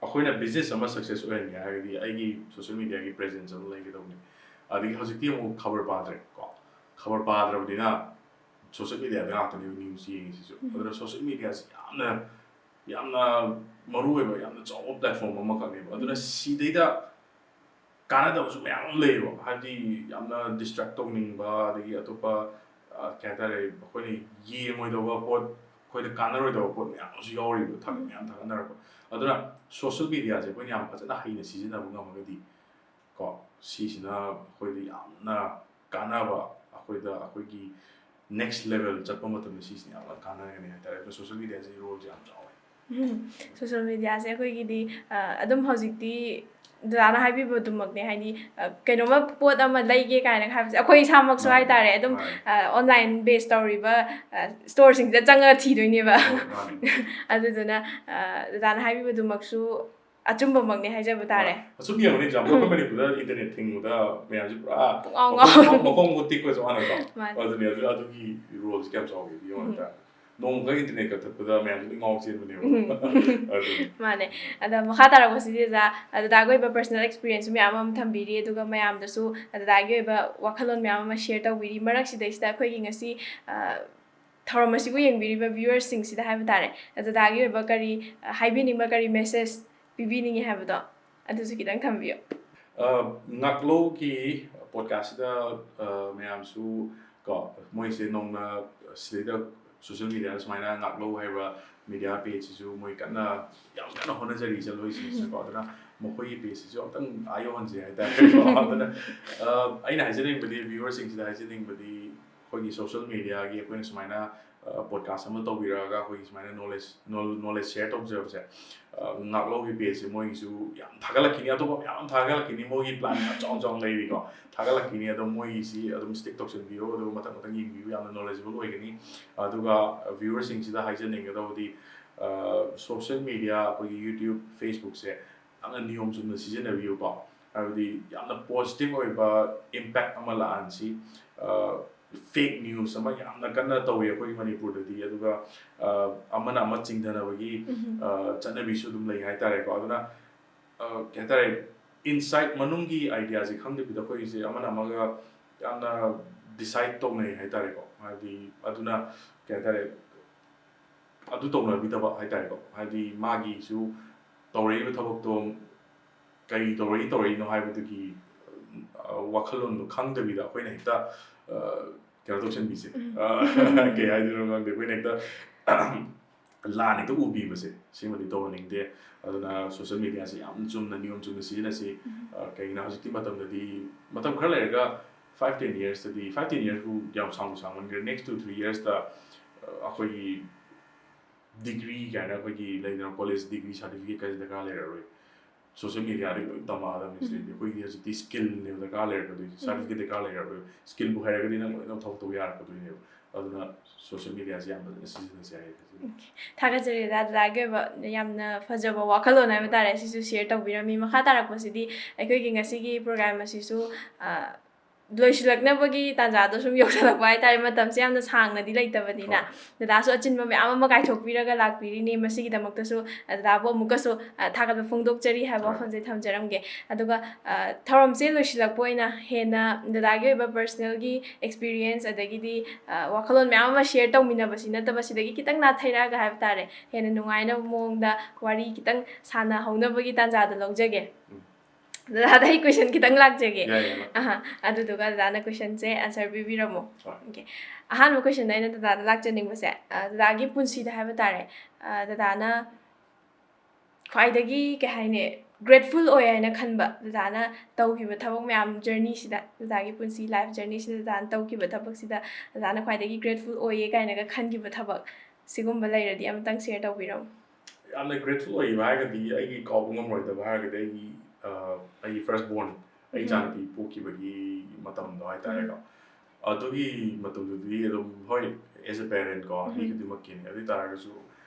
ꯑꯩꯈꯣꯏꯅ ꯕꯤꯖꯤꯅꯦꯁ ꯑꯃ ꯁꯛꯁꯦꯁ ꯑꯣꯏꯍꯟꯒꯦ ꯍꯥꯏꯔꯒꯗꯤ ꯑꯩꯒꯤ ꯁꯣꯁꯤꯌꯦꯜ ꯃꯤꯗꯤꯌꯥꯒꯤ ꯄ꯭ꯔꯦꯖꯦꯟꯁ ꯑꯃ ꯂꯩꯒꯗꯧꯕꯅꯤ ꯑꯗꯒꯤ ꯍꯧꯖꯤꯛꯇꯤ ꯑꯃꯨꯛ ꯈꯕꯔ ꯄꯥꯗ꯭ꯔꯦ ꯀꯣ ꯈꯕꯔ ꯄꯥꯗ꯭ꯔꯕꯅꯤꯅ ꯁꯣꯁꯤꯌꯦꯜ ꯃꯤꯗꯤꯌꯥꯗ ꯉꯥꯛꯇꯅꯦꯕ ꯅ꯭ꯌꯨꯁ ꯌꯦꯡꯉꯤꯁꯤꯁꯨ ꯑꯗꯨꯅ ꯁꯣꯁꯤꯌꯦꯜ ꯃꯤꯗꯤꯌꯥꯁꯤ ꯌꯥꯝꯅ ꯃꯔꯨꯑꯣꯏꯕ ꯌꯥꯝꯅ ꯆꯥꯎꯕ ꯄ꯭ꯂꯦꯠꯐꯣꯔꯝ ꯑꯃꯈꯛꯅꯦꯕ ꯑꯗꯨꯅ ꯁꯤꯗꯩꯗ ꯀꯥꯟꯅꯗꯕꯁꯨ ꯃꯌꯥꯝ ꯑꯃ ꯂꯩꯌꯦꯕ ꯍꯥꯏꯕꯗꯤ ꯌꯥꯝꯅ ꯗꯤꯁꯇ꯭ꯔꯦꯛ ꯇꯧꯅꯤꯡꯕ ꯑꯗꯒꯤ ꯑꯇꯣꯞꯄ ꯀꯩ ꯍꯥꯏꯇꯥꯔꯦ ꯑꯩꯈꯣꯏꯅ ꯌꯦꯡꯉꯣꯏꯗꯕ ꯄꯣꯠ ꯑꯩꯈꯣꯏꯗ ꯀꯥꯟꯅꯔꯣꯏꯗꯕ ꯄꯣꯠ ꯃꯌꯥꯝ ꯑꯃꯁꯨ ꯌꯥꯎꯔꯤꯕ ꯃꯌꯥꯝ ꯊꯥꯒꯠꯅꯔꯛꯄ ꯑꯗꯨꯅ ꯁꯣꯁꯤꯌꯦꯜ ꯃꯤꯗꯤꯌꯥꯁꯦ ꯑꯩꯈꯣꯏꯅ ꯌꯥꯝ ꯐꯖꯅ ꯍꯩꯅ ꯁꯤꯖꯤꯟꯅꯕ ꯉꯝꯃꯒꯗꯤ ꯀꯣ ꯁꯤꯁꯤꯅ ꯑꯩꯈꯣꯏꯗ ꯌꯥꯝꯅ ꯀꯥꯟꯅꯕ ꯑꯩꯈꯣꯏꯒꯤ ꯅꯦꯛꯁ ꯂꯦꯚꯦꯜ ꯆꯠꯄ ꯃꯇꯝꯗ ꯁꯤꯁꯤꯅ ꯌꯥꯝꯅ ꯀꯥꯟꯅꯒꯅꯤ ꯍꯥꯏꯇꯥꯔꯦ ꯑꯗꯣ ꯁꯣꯁꯤꯌꯦꯜ ꯃꯤꯗꯤꯌꯥꯁꯦ ꯔꯣꯜꯁꯦ ꯌꯥꯝ ꯆꯥꯎꯋꯦ ꯁꯣꯁꯤꯌꯦꯜ ꯃꯤꯗꯤꯌꯥꯁꯦ ꯑꯩꯈꯣꯏꯒꯤꯗꯤ ꯑꯗꯨꯝ ꯍꯧꯖꯤꯛꯇꯤ ꯗꯗꯥꯅ ꯍꯥꯏꯕꯤꯕꯗꯨꯃꯛꯅꯦ ꯍꯥꯏꯗꯤ ꯀꯩꯅꯣꯝꯃ ꯄꯣꯠ ꯑꯃ ꯂꯩꯒꯦ ꯀꯥꯏꯅ ꯍꯥꯏꯕꯁꯦ ꯑꯩꯈꯣꯏ ꯏꯁꯥꯃꯛꯁꯨ ꯍꯥꯏꯇꯥꯔꯦ ꯑꯗꯨꯝ ꯑꯣꯟꯂꯥꯏꯟ ꯕꯦꯁ ꯇꯧꯔꯤꯕ ꯁ꯭ꯇꯣꯔꯁꯤꯡꯁꯤꯗ ꯆꯪꯉꯒ ꯊꯤꯗꯣꯏꯅꯦꯕ ꯑꯗꯨꯗꯨꯅ ꯗꯗꯥꯅ ꯍꯥꯏꯕꯤꯕꯗꯨꯃꯛꯁꯨ ꯑꯆꯨꯝꯕꯃꯛꯅꯤ ꯍꯥꯏꯖꯕ ꯇꯥꯔꯦ ꯑꯁꯨꯝ ꯌꯦꯡꯉꯨꯅꯦ ꯑꯦꯛꯖꯥꯝꯄꯜ ꯑꯩꯈꯣꯏ ꯃꯅꯤꯄꯨꯔꯗ ꯏꯟꯇꯔꯅꯦꯠ ꯊꯤꯡꯕꯗ ꯃꯌꯥꯝꯁꯦ ꯄꯨꯔꯥ ꯃꯈꯣꯡ ꯇꯤꯛꯄ ꯆꯞ ꯃꯥꯟꯅꯗ꯭ꯔꯣ ꯑꯗꯨꯅꯦ ꯑꯗꯨꯒꯤ ꯔꯣꯜꯁꯦ ꯀꯌꯥꯝ ꯆꯥꯎꯒꯦ ꯌꯦꯡꯉꯣ ꯅꯣꯡꯃꯈꯛ ꯏꯟꯇꯔꯅꯦꯠ ꯀꯛꯊꯠꯄꯗ ꯃꯌꯥꯝꯁꯦ ꯂꯣꯏ ꯉꯥꯎ ꯆꯦꯟꯕꯅꯦꯕ ꯃꯥꯅꯦ ꯑꯗ ꯃꯈꯥ ꯇꯥꯔꯛꯄꯁꯤꯗ ꯗꯗꯥꯒꯤ ꯑꯣꯏꯕ ꯄꯔꯁꯣꯅꯦꯜ ꯑꯦꯛꯁꯄꯤꯔꯤꯌꯦꯟꯁ ꯃꯌꯥꯝ ꯑꯃ ꯊꯝꯕꯤꯔꯤ ꯑꯗꯨꯒ ꯃꯌꯥꯝꯗꯁꯨ ꯗꯗꯥꯒꯤ ꯑꯣꯏꯕ ꯋꯥꯈꯜꯂꯣꯟ ꯃꯌꯥꯝ ꯑꯃ ꯁꯦꯌꯔ ꯇꯧꯕꯤꯔꯤ ꯃꯔꯛꯁꯤꯗꯩꯁꯤꯗ ꯑꯩꯈꯣꯏꯒꯤ ꯉꯁꯤ ꯊꯧꯔꯝ ꯑꯁꯤꯕꯨ ꯌꯦꯡꯕꯤꯔꯤꯕ ꯚ꯭ꯌꯨꯋꯔꯁꯤꯡꯁꯤꯗ ꯍꯥꯏꯕ ꯇꯥꯔꯦ ꯗꯗꯥꯒꯤ ꯑꯣꯏꯕ ꯀꯔꯤ ꯍꯥꯏꯕꯤꯅꯤꯡꯕ ꯀꯔꯤ ꯃꯦꯁꯦꯖ ꯄꯤꯕꯤꯅꯤꯡꯉꯤ ꯍꯥꯏꯕꯗꯣ ꯑꯗꯨꯁꯨ ꯈꯤꯇꯪ ꯊꯝꯕꯤꯌꯨ ꯉꯥꯛꯂꯧꯒꯤ ꯄꯣꯗꯀꯥꯁꯁꯤꯗ ꯃꯌꯥꯝꯁꯨ ꯀꯣ ꯃꯣꯏꯁꯦ ꯅꯧꯅ ꯁꯤꯗꯩꯗ ꯁꯣꯁꯤꯌꯦꯜ ꯃꯤꯗꯤꯌꯥꯗ ꯁꯨꯃꯥꯏꯅ ꯉꯥꯛꯂꯧ ꯍꯥꯏꯕ ꯃꯤꯗꯤꯌꯥ ꯄꯦꯖꯁꯤꯁꯨ ꯃꯣꯏ ꯌꯥꯝ ꯀꯟꯅ ꯍꯣꯠꯅꯖꯔꯤ ꯆꯠꯂꯣꯏꯁꯤꯡꯁꯤꯀꯣ ꯑꯗꯨꯅ ꯃꯈꯣꯏꯒꯤ ꯄꯦꯖꯁꯤꯁꯨ ꯑꯝꯇꯪ ꯌꯧꯍꯟꯁꯦ ꯍꯥꯏꯇꯥꯔꯦꯀꯣ ꯑꯗꯨꯅ ꯑꯩꯅ ꯍꯥꯏꯖꯅꯤꯡꯕꯗꯤ ꯚ꯭ꯌꯨꯋꯔꯁꯤꯡꯁꯤꯗ ꯍꯥꯏꯖꯅꯤꯡꯕꯗꯤ ꯑꯩꯈꯣꯏꯒꯤ ꯁꯣꯁꯤꯌꯦꯜ ꯃꯤꯗꯤꯌꯥꯒꯤ ꯑꯩꯈꯣꯏꯅ ꯁꯨꯃꯥꯏꯅ ꯄꯣꯗꯀꯥꯁ ꯑꯃ ꯇꯧꯕꯤꯔꯛꯑꯒ ꯑꯩꯈꯣꯏꯒꯤ ꯁꯨꯃꯥꯏꯅ ꯅꯣꯂꯦꯖ ꯁꯦꯌꯔ ꯇꯧꯖꯕꯁꯦ ꯉꯥꯛꯂꯧꯒꯤ ꯄꯦꯖꯁꯦ ꯃꯣꯏꯒꯤꯁꯨ ꯌꯥꯝ ꯊꯥꯒꯠꯂꯛꯈꯤꯅꯤ ꯑꯇꯣꯞꯄ ꯃꯌꯥꯝ ꯊꯥꯒꯠꯂꯛꯈꯤꯅꯤ ꯃꯣꯏꯒꯤ ꯄ꯭ꯂꯥꯟ ꯌꯥꯝ ꯆꯥꯎꯅ ꯂꯩꯔꯤꯀꯣ ꯊꯥꯒꯠꯂꯛꯈꯤꯅꯤ ꯑꯗꯣ ꯃꯣꯏꯒꯤꯁꯤ ꯑꯗꯨꯝ ꯁ꯭ꯇꯤꯛ ꯇꯧꯁꯤꯟꯕꯤꯌꯣ ꯑꯗꯨꯒ ꯃꯊꯪ ꯌꯦꯡꯕꯤꯌꯨ ꯌꯥꯝꯅ ꯅꯣꯂꯦꯖꯦꯕꯜ ꯑꯣꯏꯒꯅꯤ ꯑꯗꯨꯒ ꯚ꯭ꯌꯨꯋꯔꯁꯤꯡꯁꯤꯗ ꯍꯥꯏꯖꯅꯤꯡꯒꯗꯕꯗꯤ ꯁꯣꯁꯤꯌꯦꯜ ꯃꯤꯗꯤꯌꯥ ꯑꯩꯈꯣꯏꯒꯤ ꯌꯨꯇ꯭ꯌꯨꯕ ꯐꯦꯁꯕꯨꯛꯁꯦ ꯌꯥꯝꯅ ꯅꯤꯌꯣꯝ ꯆꯨꯝꯅ ꯁꯤꯖꯤꯟꯅꯕꯤꯌꯨꯀꯣ ꯍꯥꯏꯕꯗꯤ ꯌꯥꯝꯅ ꯄꯣꯖꯤꯇꯤቭ ꯑꯣꯏꯕ ꯏꯝꯄꯦꯛ ꯑꯃ ꯂꯥꯛꯍꯟꯁꯤ ꯐꯦꯛ ꯅ꯭ꯌꯨꯁ ꯑꯃ ꯌꯥꯝꯅ ꯀꯟꯅ ꯇꯧꯋꯤ ꯑꯩꯈꯣꯏ ꯃꯅꯤꯄꯨꯔꯗꯗꯤ ꯑꯗꯨꯒ ꯑꯃꯅ ꯑꯃ ꯆꯤꯡꯊꯅꯕꯒꯤ ꯆꯠꯅꯕꯤꯁꯨ ꯑꯗꯨꯝ ꯂꯩ ꯍꯥꯏꯇꯥꯔꯦꯀꯣ ꯑꯗꯨꯅ ꯀꯩ ꯍꯥꯏꯇꯥꯔꯦ ꯏꯟꯁꯥꯏꯠ ꯃꯅꯨꯡꯒꯤ ꯑꯥꯏꯗꯤꯌꯥꯁꯦ ꯈꯪꯗꯕꯤꯗ ꯑꯩꯈꯣꯏꯒꯤꯁꯦ ꯑꯃꯅ ꯑꯃꯒ ꯌꯥꯝꯅ ꯗꯤꯁꯥꯏꯠ ꯇꯧꯅꯩ ꯍꯥꯏꯇꯥꯔꯦꯀꯣ ꯍꯥꯏꯕꯗꯤ ꯑꯗꯨꯅ ꯀꯩ ꯍꯥꯏꯇꯥꯔꯦ ꯑꯗꯨ ꯇꯧꯅꯕꯤꯗꯕ ꯍꯥꯏꯇꯥꯔꯦꯀꯣ ꯍꯥꯏꯕꯗꯤ ꯃꯥꯒꯤꯁꯨ ꯇꯧꯔꯛꯏꯕ ꯊꯕꯛꯇꯣ ꯀꯔꯤ ꯇꯧꯔꯛꯏꯅꯣ ꯍꯥꯏꯕꯗꯨꯒꯤ ꯋꯥꯈꯜꯂꯣꯟꯗꯣ ꯈꯪꯗꯕꯤꯗ ꯑꯩꯈꯣꯏꯅ ꯍꯦꯛꯇ ꯀꯩꯅꯣ ꯇꯧꯁꯟꯕꯤꯁꯦ ꯀꯩ ꯍꯥꯏꯗꯣꯏꯅꯣ ꯈꯪꯗꯦ ꯑꯩꯈꯣꯏꯅ ꯍꯦꯛꯇ ꯂꯥꯟ ꯍꯦꯛꯇ ꯎꯕꯤꯕꯁꯦ ꯁꯤꯃꯗꯤ ꯇꯧꯍꯟꯅꯤꯡꯗꯦ ꯑꯗꯨꯅ ꯁꯣꯁꯤꯌꯦꯜ ꯃꯤꯗꯤꯌꯥꯁꯦ ꯌꯥꯝ ꯆꯨꯝꯅ ꯅꯤꯌꯣꯝ ꯆꯨꯝꯅ ꯁꯤꯖꯤꯟꯅꯁꯤ ꯀꯩꯒꯤꯅꯣ ꯍꯧꯖꯤꯛꯀꯤ ꯃꯇꯝꯗꯗꯤ ꯃꯇꯝ ꯈꯔ ꯂꯩꯔꯒ 5-10 yearsꯇꯗꯤ 5-10 yearsꯕꯨ ꯌꯥꯝ सामꯟꯈ꯭रे next 2-3 yearsꯇ ꯑꯩꯈꯣꯏꯒꯤ ꯗꯤꯒ꯭ꯔꯤ ꯀꯥꯏꯅ ꯑꯩꯈꯣꯏꯒꯤ ꯂꯩꯗꯅ ꯀꯣꯂꯦꯖ ꯗꯤꯒ꯭ꯔꯤ ꯁꯥꯔꯇꯤꯐꯤꯀꯦꯠ ꯀꯥꯏꯁꯦ ꯗꯔꯀꯥꯔ ꯂꯩꯔꯔꯣꯏ ꯁꯣꯁꯤꯌꯦꯜ ꯃꯤꯗꯤꯌꯥꯗꯒꯤ ꯂꯣꯏ ꯇꯝꯃꯛꯑꯗꯕꯅꯤ ꯁꯤꯗꯩꯗꯤ ꯑꯩꯈꯣꯏꯒꯤ ꯍꯧꯖꯤꯛꯇꯤ ꯁ꯭ꯀꯤꯜꯅꯦꯕ ꯗꯔꯀꯥꯔ ꯂꯩꯔꯛꯀꯗꯣꯏꯁꯦ ꯁꯥꯔꯇꯤꯐꯤꯀꯦꯠ ꯗꯔꯀꯥꯔ ꯂꯩꯔꯔꯣꯏ ꯁ꯭ꯀꯤꯜꯕꯨ ꯍꯩꯔꯒꯗꯤ ꯅꯪ ꯂꯣꯏꯅ ꯊꯕꯛ ꯇꯧꯕ ꯌꯥꯔꯛꯀꯗꯣꯏꯅꯦꯕ ꯑꯗꯨꯅ ꯁꯣꯁꯤꯌꯦꯜ ꯃꯤꯗꯤꯌꯥꯁꯦ ꯌꯥꯝ ꯐꯖꯅ ꯁꯤꯖꯤꯟꯅꯁꯦ ꯍꯥꯏꯌꯦ ꯊꯥꯒꯠꯆꯔꯤ ꯗꯗꯥꯒꯤ ꯑꯣꯏꯕ ꯌꯥꯝꯅ ꯐꯖꯕ ꯋꯥꯈꯜꯂꯣꯟ ꯍꯥꯏꯕ ꯇꯥꯔꯦ ꯁꯤꯁꯨ ꯁꯦꯌꯔ ꯇꯧꯕꯤꯔꯝꯃꯤ ꯃꯈꯥ ꯇꯥꯔꯛꯄꯁꯤꯗꯤ ꯑꯩꯈꯣꯏꯒꯤ ꯉꯁꯤꯒꯤ ꯄ꯭ꯔꯣꯒ꯭ꯔꯥꯝ ꯑꯁꯤꯁꯨ ꯂꯣꯏꯁꯤꯜꯂꯛꯅꯕꯒꯤ ꯇꯥꯟꯖꯥꯗꯣ ꯁꯨꯝ ꯌꯧꯁꯤꯜꯂꯛꯄ ꯍꯥꯏꯇꯥꯔꯦ ꯃꯇꯝꯁꯦ ꯌꯥꯝꯅ ꯁꯥꯡꯅꯗꯤ ꯂꯩꯇꯕꯅꯤꯅ ꯗꯗꯥꯁꯨ ꯑꯆꯤꯟꯕ ꯃꯌꯥꯝ ꯑꯃ ꯀꯥꯏꯊꯣꯛꯄꯤꯔꯒ ꯂꯥꯛꯄꯤꯔꯤꯅꯤ ꯃꯁꯤꯒꯤꯗꯃꯛꯇꯁꯨ ꯗꯗꯥꯕꯨ ꯑꯃꯨꯛꯀꯁꯨ ꯊꯥꯒꯠꯄ ꯐꯣꯡꯗꯣꯛꯆꯔꯤ ꯍꯥꯏꯕ ꯋꯥꯐꯝꯁꯦ ꯊꯝꯖꯔꯝꯒꯦ ꯑꯗꯨꯒ ꯊꯧꯔꯝꯁꯦ ꯂꯣꯏꯁꯤꯜꯂꯛꯄ ꯑꯣꯏꯅ ꯍꯦꯟꯅ ꯗꯗꯥꯒꯤ ꯑꯣꯏꯕ ꯄꯔꯁꯣꯅꯦꯜꯒꯤ ꯑꯦꯛꯁꯄꯤꯔꯤꯌꯦꯟꯁ ꯑꯗꯒꯤꯗꯤ ꯋꯥꯈꯜꯂꯣꯟ ꯃꯌꯥꯝ ꯑꯃ ꯁꯦꯌꯔ ꯇꯧꯃꯤꯟꯅꯕꯁꯤ ꯅꯠꯇꯕ ꯁꯤꯗꯒꯤ ꯈꯤꯇꯪ ꯅꯥꯊꯩꯔꯛꯑꯒ ꯍꯥꯏꯕ ꯇꯥꯔꯦ ꯍꯦꯟꯅ ꯅꯨꯡꯉꯥꯏꯅꯕ ꯃꯑꯣꯡꯗ ꯋꯥꯔꯤ ꯈꯤꯇꯪ ꯁꯥꯟꯅꯍꯧꯅꯕꯒꯤ ꯇꯥꯟꯖꯥꯗꯣ ꯂꯧꯖꯒꯦ ꯗꯗꯥꯗ ꯑꯩ ꯀꯣꯏꯁꯟ ꯈꯤꯇꯪ ꯂꯥꯛꯆꯒꯦ ꯑꯗꯨꯗꯨꯒ ꯗꯗꯥꯅ ꯀꯣꯏꯁꯟꯁꯦ ꯑꯟꯁꯔ ꯄꯤꯕꯤꯔꯝꯃꯣ ꯑꯣꯀꯦ ꯑꯍꯥꯟꯕ ꯀꯣꯏꯁꯟꯗ ꯑꯩꯅ ꯗꯗꯥꯗ ꯂꯥꯛꯆꯅꯤꯡꯕꯁꯦ ꯗꯗꯥꯒꯤ ꯄꯨꯟꯁꯤꯗ ꯍꯥꯏꯕ ꯇꯥꯔꯦ ꯗꯗꯥꯅ ꯈ꯭ꯋꯥꯏꯗꯒꯤ ꯀꯩ ꯍꯥꯏꯅꯤ ꯒ꯭ꯔꯦꯠꯐꯨꯜ ꯑꯣꯏ ꯍꯥꯏꯅ ꯈꯟꯕ ꯗꯗꯥꯅ ꯇꯧꯈꯤꯕ ꯊꯕꯛ ꯃꯌꯥꯝ ꯖꯔꯅꯤꯁꯤꯗ ꯗꯗꯥꯒꯤ ꯄꯨꯟꯁꯤ ꯂꯥꯏꯐ ꯖꯔꯅꯤꯁꯤꯗ ꯗꯗꯥꯅ ꯇꯧꯈꯤꯕ ꯊꯕꯛꯁꯤꯗ ꯗꯗꯥꯅ ꯈ꯭ꯋꯥꯏꯗꯒꯤ ꯒ꯭ꯔꯦꯠꯐꯨꯜ ꯑꯣꯏꯌꯦ ꯀꯥꯏꯅꯒ ꯈꯟꯈꯤꯕ ꯊꯕꯛ ꯁꯤꯒꯨꯝꯕ ꯂꯩꯔꯗꯤ ꯑꯃꯇꯪ ꯁꯦꯌꯔ ꯇꯧꯕꯤꯔꯝꯃꯨ ꯌꯥꯝꯅ ꯒ꯭ꯔꯦꯠꯐꯨꯜ ꯑꯣꯏꯕ ꯍꯥꯏꯔꯒꯗꯤ ꯑꯩꯒꯤ ꯀꯥꯎꯕ ꯉꯝꯃꯣꯏꯗꯕ ꯍꯥꯏꯔꯒꯗꯤ ꯑꯩꯒꯤ ꯐꯥꯔꯁ ꯕꯣꯔꯟ ꯑꯩ ꯏꯆꯥꯅꯨꯄꯤ ꯄꯣꯛꯈꯤꯕꯒꯤ ꯃꯇꯝꯗꯣ ꯍꯥꯏꯇꯥꯔꯦꯀꯣ ꯑꯗꯨꯒꯤ ꯃꯇꯝꯗꯨꯗꯤ ꯑꯗꯨꯝ ꯍꯣꯏ ꯑꯦꯖ ꯑ ꯄꯦꯔꯦꯟꯠ ꯀꯣ ꯃꯤ ꯈꯨꯗꯤꯡꯃꯛꯀꯤꯅꯤ ꯑꯗꯨ ꯑꯣꯏꯇꯥꯔꯒꯁꯨ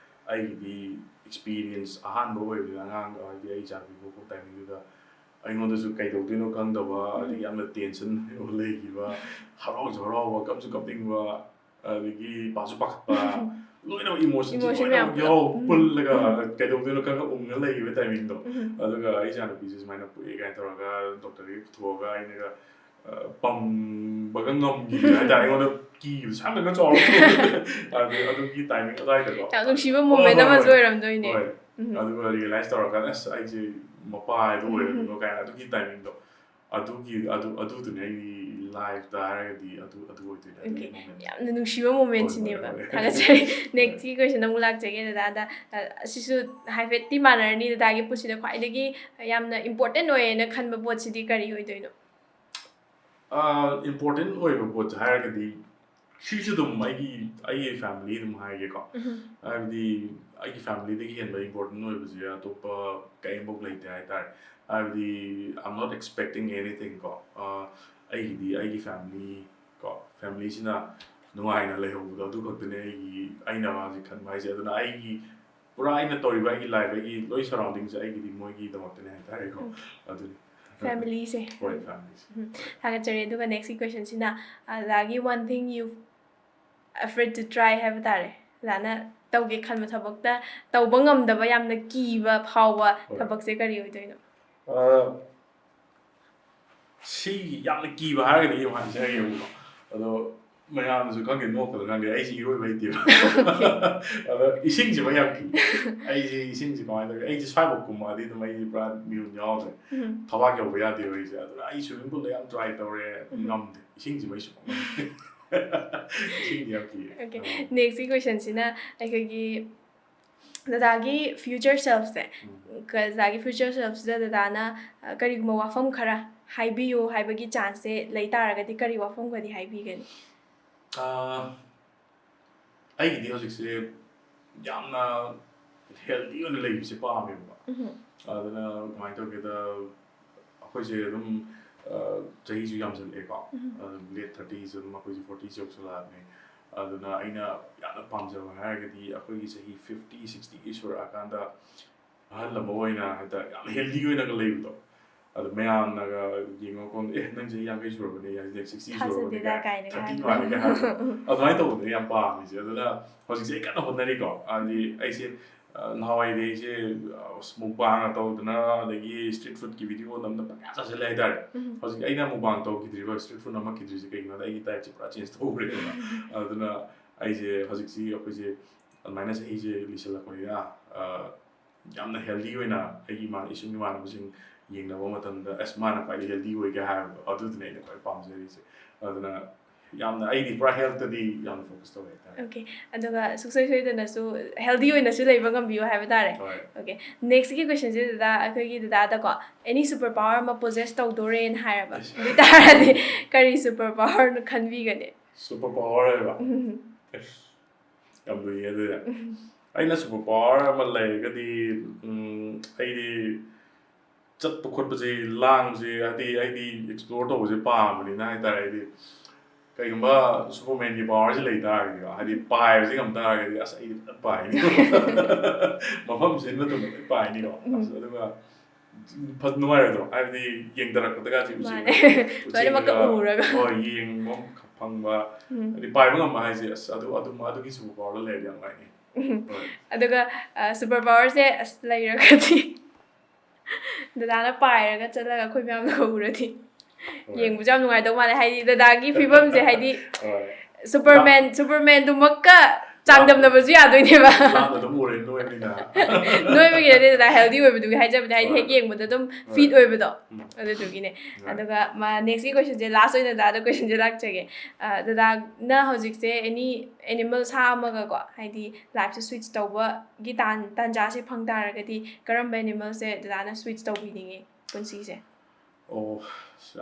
ꯑꯩꯒꯤꯗꯤ ꯑꯦꯛꯁꯄꯤꯔꯤꯌꯦꯟꯁ ꯑꯍꯥꯟꯕ ꯑꯣꯏꯕꯅꯤꯅ ꯑꯉꯥꯡ ꯍꯥꯏꯗꯤ ꯑꯩ ꯏꯆꯥꯅꯨꯄꯤ ꯄꯣꯛꯄ ꯇꯥꯏꯃꯤꯡꯗꯨꯗ ꯑꯩꯉꯣꯟꯗꯁꯨ ꯀꯩꯗꯧꯗꯣꯏꯅꯣ ꯈꯪꯗꯕ ꯑꯗꯒꯤ ꯌꯥꯝꯅ ꯇꯦꯟꯁꯟ ꯂꯩꯈꯤꯕ ꯍꯔꯥꯎꯁꯨ ꯍꯔꯥꯎꯕ ꯀꯞꯁꯨ ꯀꯞꯅꯤꯡꯕ ꯑꯗꯒꯤ ꯄꯥꯁꯨ ꯄꯥꯈꯠꯄ ꯂꯣꯏꯅꯃꯛ ꯏꯃꯣꯁꯟꯁꯦ ꯂꯣꯏꯅꯃꯛ ꯄꯨꯜꯂꯒ ꯀꯩꯗꯧꯗꯣꯏꯅꯣ ꯈꯪꯉ ꯎꯡꯉ ꯂꯩꯈꯤꯕ ꯇꯥꯏꯃꯤꯡꯗꯣ ꯑꯗꯨꯒ ꯑꯩ ꯏꯆꯥꯅꯨꯄꯤꯁꯦ ꯁꯨꯃꯥꯏꯅ ꯄꯣꯛꯑꯦ ꯀꯥꯏꯅ ꯇꯧꯔꯒ ꯗꯣꯛꯇꯔꯗꯒꯤ ꯄꯨꯊꯣꯛꯑꯒ ꯑꯩꯅꯒ ꯄꯝꯕꯒ ꯉꯝꯈꯤꯗ꯭ꯔꯦ ꯍꯥꯏꯇꯥꯔꯦ ꯑꯩꯉꯣꯟꯗ ꯀꯤꯕꯁꯨ ꯌꯥꯝꯅꯒ ꯆꯥꯎꯔꯛꯇ꯭ꯔꯦ ꯑꯗꯨꯒꯤ ꯇꯥꯏꯃꯤꯡ ꯑꯗꯨꯋꯥꯏꯗꯀꯣ ꯌꯥꯝ ꯅꯨꯡꯁꯤꯕ ꯃꯣꯃꯦꯟ ꯑꯃꯁꯨ ꯑꯣꯏꯔꯝꯗꯣꯏꯅꯦ ꯍꯣꯏ ꯑꯗꯨꯒ ꯔꯤꯌꯦꯂꯥꯏꯁ ꯇꯧꯔꯀꯥꯟꯗ ꯑꯁ ꯑꯩꯁꯦ ꯃꯄꯥ ꯍꯥꯏꯗꯣ ꯑꯣꯏꯔꯝꯃꯤꯅꯣ ꯀꯥꯏꯅ ꯑꯗꯨꯒꯤ ꯇꯥꯏꯃꯤꯡꯗꯣ ꯑꯗꯨꯗꯨꯅꯦ ꯑꯩꯒꯤ ꯂꯥꯏꯐꯇ ꯍꯥꯏꯔꯒꯗꯤ ꯑꯗꯨ ꯑꯣꯏꯗꯣꯏꯅꯦ ꯌꯥꯝꯅ ꯅꯨꯡꯁꯤꯕ ꯃꯣꯃꯦꯟꯠꯁꯤꯅꯦꯕ ꯊꯥꯒꯠꯆꯔꯤ ꯅꯦꯛꯁꯀꯤ ꯀꯣꯏꯁꯟ ꯑꯃꯨꯛ ꯂꯥꯛꯆꯒꯦ ꯗꯗꯥꯗ ꯑꯁꯤꯁꯨ ꯍꯥꯏꯐꯦꯠꯇꯤ ꯃꯥꯟꯅꯔꯅꯤ ꯗꯗꯥꯒꯤ ꯄꯨꯟꯁꯤꯗ ꯈ꯭ꯋꯥꯏꯗꯒꯤ ꯌꯥꯝꯅ ꯏꯝꯄꯣꯔꯇꯦꯟ ꯑꯣꯏꯌꯦꯅ ꯈꯟꯕ ꯄꯣꯠꯁꯤꯗꯤ ꯀꯔꯤ ꯑꯣꯏꯗꯣꯏꯅꯣ ꯏꯝꯄꯣꯔꯇꯦꯟ ꯑꯣꯏꯕ ꯄꯣꯠꯁꯦ ꯍꯥꯏꯔꯒꯗꯤ ꯁꯤꯁꯨ ꯑꯗꯨꯝ ꯑꯩꯒꯤ ꯐꯦꯃꯤꯂꯤ ꯑꯗꯨꯝ ꯍꯥꯏꯒꯦꯀꯣ ꯍꯥꯏꯕꯗꯤ ꯑꯩꯒꯤ ꯐꯦꯃꯤꯂꯤꯗꯒꯤ ꯍꯦꯟꯕ ꯏꯝꯄꯣꯔꯇꯦꯟ ꯑꯣꯏꯕꯁꯦ ꯑꯇꯣꯞꯄ ꯀꯔꯤꯝꯐꯥꯎ ꯂꯩꯇꯦ ꯍꯥꯏꯇꯥꯔꯦ ꯍꯥꯏꯕꯗꯤ ꯑꯥꯏꯝ ꯅꯣꯠ ꯑꯦꯛꯁꯄꯦꯛꯇꯤꯡ ꯑꯦꯅꯤꯊꯤꯡ ꯀꯣ ꯑꯩꯒꯤꯗꯤ ꯑꯩꯒꯤ ꯐꯦꯃꯤꯂꯤ ꯀꯣ ꯐꯦꯃꯤꯂꯤꯁꯤꯅ ꯅꯨꯡꯉꯥꯏꯅ ꯂꯩꯍꯧꯕꯗꯣ ꯑꯗꯨ ꯈꯛꯇꯅꯦ ꯑꯩꯅ ꯍꯧꯖꯤꯛ ꯈꯟꯕ ꯍꯥꯏꯁꯦ ꯑꯗꯨꯅ ꯑꯩꯒꯤ pura aina toriba ai life ai loi surroundings ai gidi moi gi damakte ne ta ko adu family se right families hanga chare duga next question sina lagi one thing you afraid to try have tare lana tawge khalma thabakta tawba ngamdaba yamna kiba phawba thabak se kari hoidoino si yamna kiba haragani yo han se yo ado mayamsu kange nokal kange ai si iroi bai ti ado ising ji mayam ki ai ji ising ji kamai da ai ji swai kum ma di mai ji bra mi nyaw se thaba kyo ba di oi se ado ai swimming pool yam try tore ngam de ising ji mai su ising yam ki okay next question sina ai dadagi future self se dadagi future self se dadana kari guma wafam khara haibiyo haibagi chance se lai taragadi kari wafam gadi haibigani ai di hojik se yamna healthy on life se pa me ba adana mai to ke da akoi se dum chahi ju yam se le ka late 30s dum akoi 40s jok sala me aduna aina yana pamja ha ga di akoi gi chahi 50 60 isur akanda ahal la moina hada yam healthy oina ga live to adu mayam na ga yingo kon nang je yang kai sur ba ne ya 60 sur ba ne ga 30 ma ne ga adu mai to ne yam pa mi se aduna hojik se kana honnari ko adi ai se nahawai de se mukbang to duna adagi street food ki video namna pa sa se lai dar hojik aina mukbang to ki driver street food nama ki driver kai na ai ta chi pra change to bre aduna ai se hojik si akoi se minus ai se lisala ko ya yamna healthy oina ai ma isu mi ma na sing yeng na wama tan da asmana kai healthy way ga ha adu ne ne kai pam se se aduna yamna ai di pra health di yamna focus to ta okay aduga suksoi soi dana su healthy oina su leiba ngambiyo haiba tare okay next ki question je da akoi gi da ko any super power ma possess to dore in hairaba di tarani kari super power no khanbi gane super power ba yam do ye da ai na super power ma lai ga di ai di chat pu khot pa je lang je ai di explore to je pa ma ni na ai ta ai di kai gamba superman ki power je lai ta ga ai di pai je ngam ta ga di asa ai di pai ni ma pham sin ma to pai ni no asa da ga phat nuai do ai di yeng da ra ka ga ji ma ne ma ka ura ga oh yeng mom phang ba ai di pai ma ngam ai je asa adu ki super power le yang ai ni aduga super power se as lai ra ka ti dadana pairaga chalaga khoi myam na urati yeng bujam nungai dau male haidi dadagi fibam je haidi superman du makka changdam na bazu ya doi ne ba na dum ore noi ni na noi bi ge da healthy oi bu hai jab haidi hek yeng bu da dum fit oi bu do adu du gi ne aduga ma next question je last oi na da question je lak chege dada na hojik se any animal sa ma ga ko haidi life se switch tawba gi tanja se phang tar ga di karam animal se dada na switch taw bi ni punsi se oh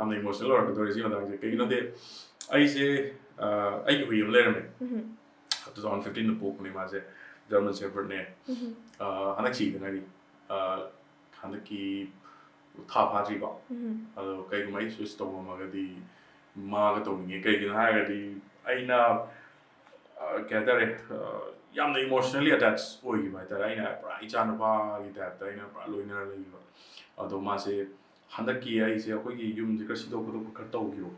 am emotional or do ri ma da ke no de ai se ai gi wi le me 2015 the book ni ma se German Shepherd ne hanak chi na ri hanak ki 𝗘𝗏𝗙𝗘𝗏 ba ado kai mai switch to ma ga di ma ga to ni kai gi na ga di aina kya tare yamna emotionally attached oi gi mai ta aina pra ichana ba gi ta ta aina pra loiner le gi ba ado ma se hanak ki ai se akoi gi yum ji ka sido ko to ka to gi ro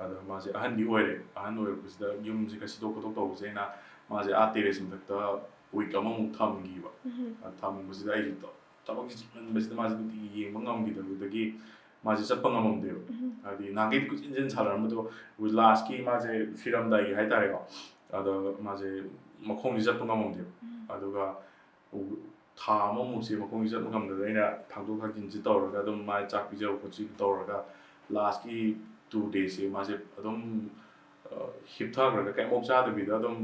ado ma se ahan ni oi ku da yum ji ka sido ko to se na ma se a terrorism ta week ama mu tham gi ba tham mu se ai to tabak ji man bes ma se di ye mangam gi da gi ma se chap ngam de adi na gi ku injin chalar ma to we last ki ma se firam dai gi hai tare ko ado ma se makhong ji chap ngam de ado ga tha ma mu se makhong ji chap ngam de ina thang do ka jin ji to ra dum ma chak bi jo ko ji to ra last ki 2 days se ma se adum hip tha ra ka mok cha de bi da dum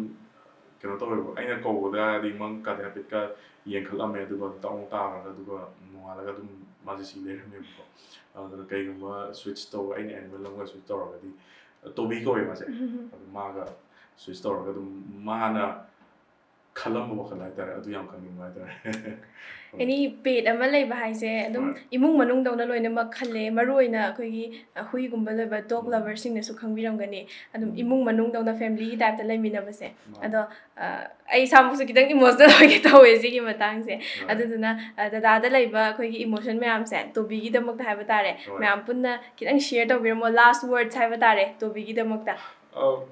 kena to ba aina ko da di mang ka da pit ka yen khala me du ba ta ta ra du ba no ala ga dum ma ji si le me ko da kai ga switch to aina animal lang switch to ra di to bi ko ma se ma ga switch to ra dum ma na ꯈꯜꯂꯝꯕ ꯋꯥꯈꯜ ꯍꯥꯏꯇꯥꯔꯦ ꯑꯗꯨ ꯌꯥꯝ ꯈꯪꯅꯤꯡꯕ ꯍꯥꯏꯇꯥꯔꯦ ꯑꯦꯅꯤ ꯄꯦꯠ ꯑꯃ ꯂꯩꯕ ꯍꯥꯏꯁꯦ ꯑꯗꯨꯝ ꯏꯃꯨꯡ ꯃꯅꯨꯡꯗꯧꯅ ꯂꯣꯏꯅꯃꯛ ꯈꯜꯂꯦ ꯃꯔꯨꯑꯣꯏꯅ ꯑꯩꯈꯣꯏꯒꯤ ꯍꯨꯏꯒꯨꯝꯕ ꯂꯣꯏꯕ ꯗꯣꯒ ꯂꯚꯔꯁꯤꯡꯅꯁꯨ ꯈꯪꯕꯤꯔꯝꯒꯅꯤ ꯑꯗꯨꯝ ꯏꯃꯨꯡ ꯃꯅꯨꯡꯗꯧꯅ ꯐꯦꯃꯤꯂꯤꯒꯤ ꯇꯥꯏꯞꯇ ꯂꯩꯃꯤꯟꯅꯕꯁꯦ ꯑꯗꯣ ꯑꯩ ꯏꯁꯥꯃꯛꯁꯨ ꯈꯤꯇꯪ ꯏꯃꯣꯁꯅꯦꯜ ꯑꯣꯏꯒꯦ ꯇꯧꯋꯦ ꯁꯤꯒꯤ ꯃꯇꯥꯡꯁꯦ ꯑꯗꯨꯗꯨꯅ ꯗꯗꯥꯗ ꯂꯩꯕ ꯑꯩꯈꯣꯏꯒꯤ ꯏꯃꯣꯁꯟ ꯃꯌꯥꯝꯁꯦ ꯇꯣꯕꯤꯒꯤꯗꯃꯛꯇ ꯍꯥꯏꯕ ꯇꯥꯔꯦ ꯃꯌꯥꯝ ꯄꯨꯟꯅ ꯈꯤꯇꯪ ꯁꯤꯌꯔ ꯇꯧꯕꯤꯔꯝꯃꯣ ꯂꯥꯁ ꯋꯥꯔꯗꯁ ꯍꯥꯏꯕ ꯇꯥꯔꯦ ꯇꯣꯕꯤꯒꯤꯗꯃꯛꯇ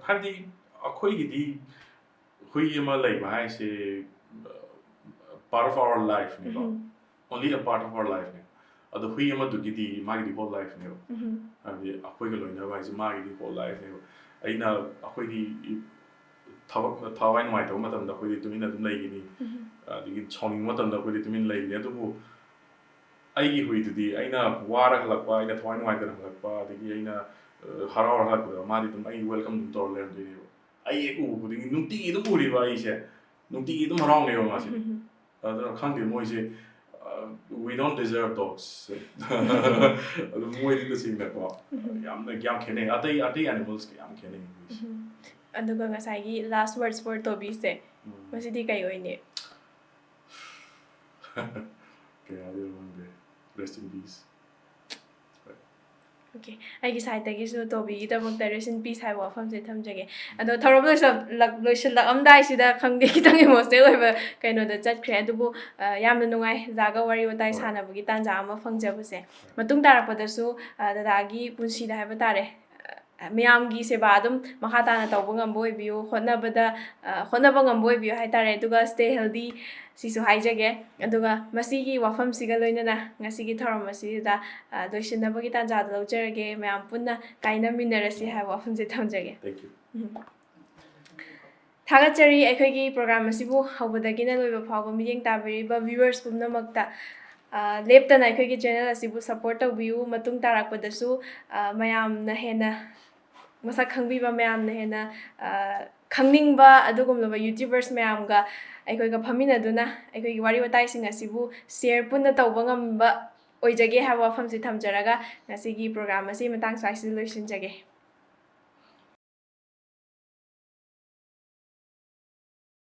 ꯍꯥꯏꯕꯗꯤ ꯑꯩꯈꯣꯏꯒꯤꯗꯤ hui ama laiba haise part of our life ni ba only a part of our life ni ado hui ama dugidi magi whole life ni abi akoi ga loina ba haise magi whole life ni aina akoi di thawai noi taw matam da akoi tumin adum lai gini adigi chawning matam da akoi tumin lai ni adu ai gi hui dudi aina wara halakpa aina thawai noi da halakpa adigi aina harar halakpa ma di tum ai welcome to tor land ni ai u buding nungti idum uri ba ai se nungti idum harong ne ma se adra khang de moi se we don't deserve dogs adu moi di sing da ko yam na gyam khene atai animals ke yam khene aduga ngasai gi last words for Toby se masidi kai oine ke adu rest in peace okay aigi side tagi su Toby gi damak rest in peace hai wafam se thamjage ado thorob loisilak amdai sida khangde kitang emotional oiba kaino da chat khre adubu yamna nungai jaga wari watai sanabagi tanja ama fangjabase matung tarakpada su dadagi punsi da haiba tare ꯃꯌꯥꯝꯒꯤ ꯁꯦꯕꯥ ꯑꯗꯨꯝ ꯃꯈꯥ ꯇꯥꯅ ꯇꯧꯕ ꯉꯝꯕ ꯑꯣꯏꯕꯤꯌꯨ ꯍꯣꯠꯅꯕ ꯉꯝꯕ ꯑꯣꯏꯕꯤꯌꯨ ꯍꯥꯏꯇꯥꯔꯦ ꯑꯗꯨꯒ ꯁ꯭ꯇꯦ ꯍꯦꯜꯗꯤ ꯁꯤꯁꯨ ꯍꯥꯏꯖꯒꯦ ꯑꯗꯨꯒ ꯃꯁꯤꯒꯤ ꯋꯥꯐꯝꯁꯤꯒ ꯂꯣꯏꯅꯅ ꯉꯁꯤꯒꯤ ꯊꯧꯔꯝ ꯑꯁꯤꯗ ꯂꯣꯏꯁꯤꯟꯅꯕꯒꯤ ꯇꯥꯟꯖꯥꯗ ꯂꯧꯖꯔꯒꯦ ꯃꯌꯥꯝ ꯄꯨꯟꯅ ꯀꯥꯏꯅꯃꯤꯟꯅꯔꯁꯤ ꯍꯥꯏꯕ ꯋꯥꯐꯝꯁꯦ ꯊꯝꯖꯒꯦ ꯊꯥꯒꯠꯆꯔꯤ ꯑꯩꯈꯣꯏꯒꯤ ꯄ꯭ꯔꯣꯒ꯭ꯔꯥꯝ ꯑꯁꯤꯕꯨ ꯍꯧꯕꯗꯒꯤꯅ ꯂꯣꯏꯕ ꯐꯥꯎꯕ ꯃꯤꯠꯌꯦꯡ ꯇꯥꯕꯤꯔꯤꯕ ꯚ꯭ꯌꯨꯋꯔꯁ ꯄꯨꯝꯅꯃꯛꯇ ꯂꯦꯞꯇꯅ ꯑꯩꯈꯣꯏꯒꯤ ꯆꯦꯅꯦꯜ ꯑꯁꯤꯕꯨ ꯁꯞꯄꯣꯔꯠ ꯇꯧꯕꯤꯌꯨ ꯃꯇꯨꯡ ꯇꯥꯔꯛꯄꯗꯁꯨ ꯃꯌꯥꯝꯅ ꯍꯦꯟꯅ ꯃꯁꯛ ꯈꯪꯕꯤꯕ ꯃꯌꯥꯝꯅ ꯍꯦꯟꯅ ꯈꯪꯅꯤꯡꯕ ꯑꯗꯨꯒꯨꯝꯂꯕ ꯌꯨꯇ꯭ꯌꯨꯕꯔꯁ ꯃꯌꯥꯝꯒ ꯑꯩꯈꯣꯏꯒ ꯐꯝꯃꯤꯟꯅꯗꯨꯅ ꯑꯩꯈꯣꯏꯒꯤ ꯋꯥꯔꯤ ꯋꯥꯇꯥꯏꯁꯤꯡ ꯑꯁꯤꯕꯨ ꯁꯦꯌꯔ ꯄꯨꯟꯅ ꯇꯧꯕ ꯉꯝꯕ ꯑꯣꯏꯖꯒꯦ ꯍꯥꯏꯕ ꯋꯥꯐꯝꯁꯤ ꯊꯝꯖꯔꯒ ꯉꯁꯤꯒꯤ ꯄ꯭ꯔꯣꯒ꯭ꯔꯥꯝ ꯑꯁꯤ ꯃꯇꯥꯡ ꯁ꯭ꯋꯥꯏꯁꯤꯗ ꯂꯣꯏꯁꯤꯟꯖꯒꯦ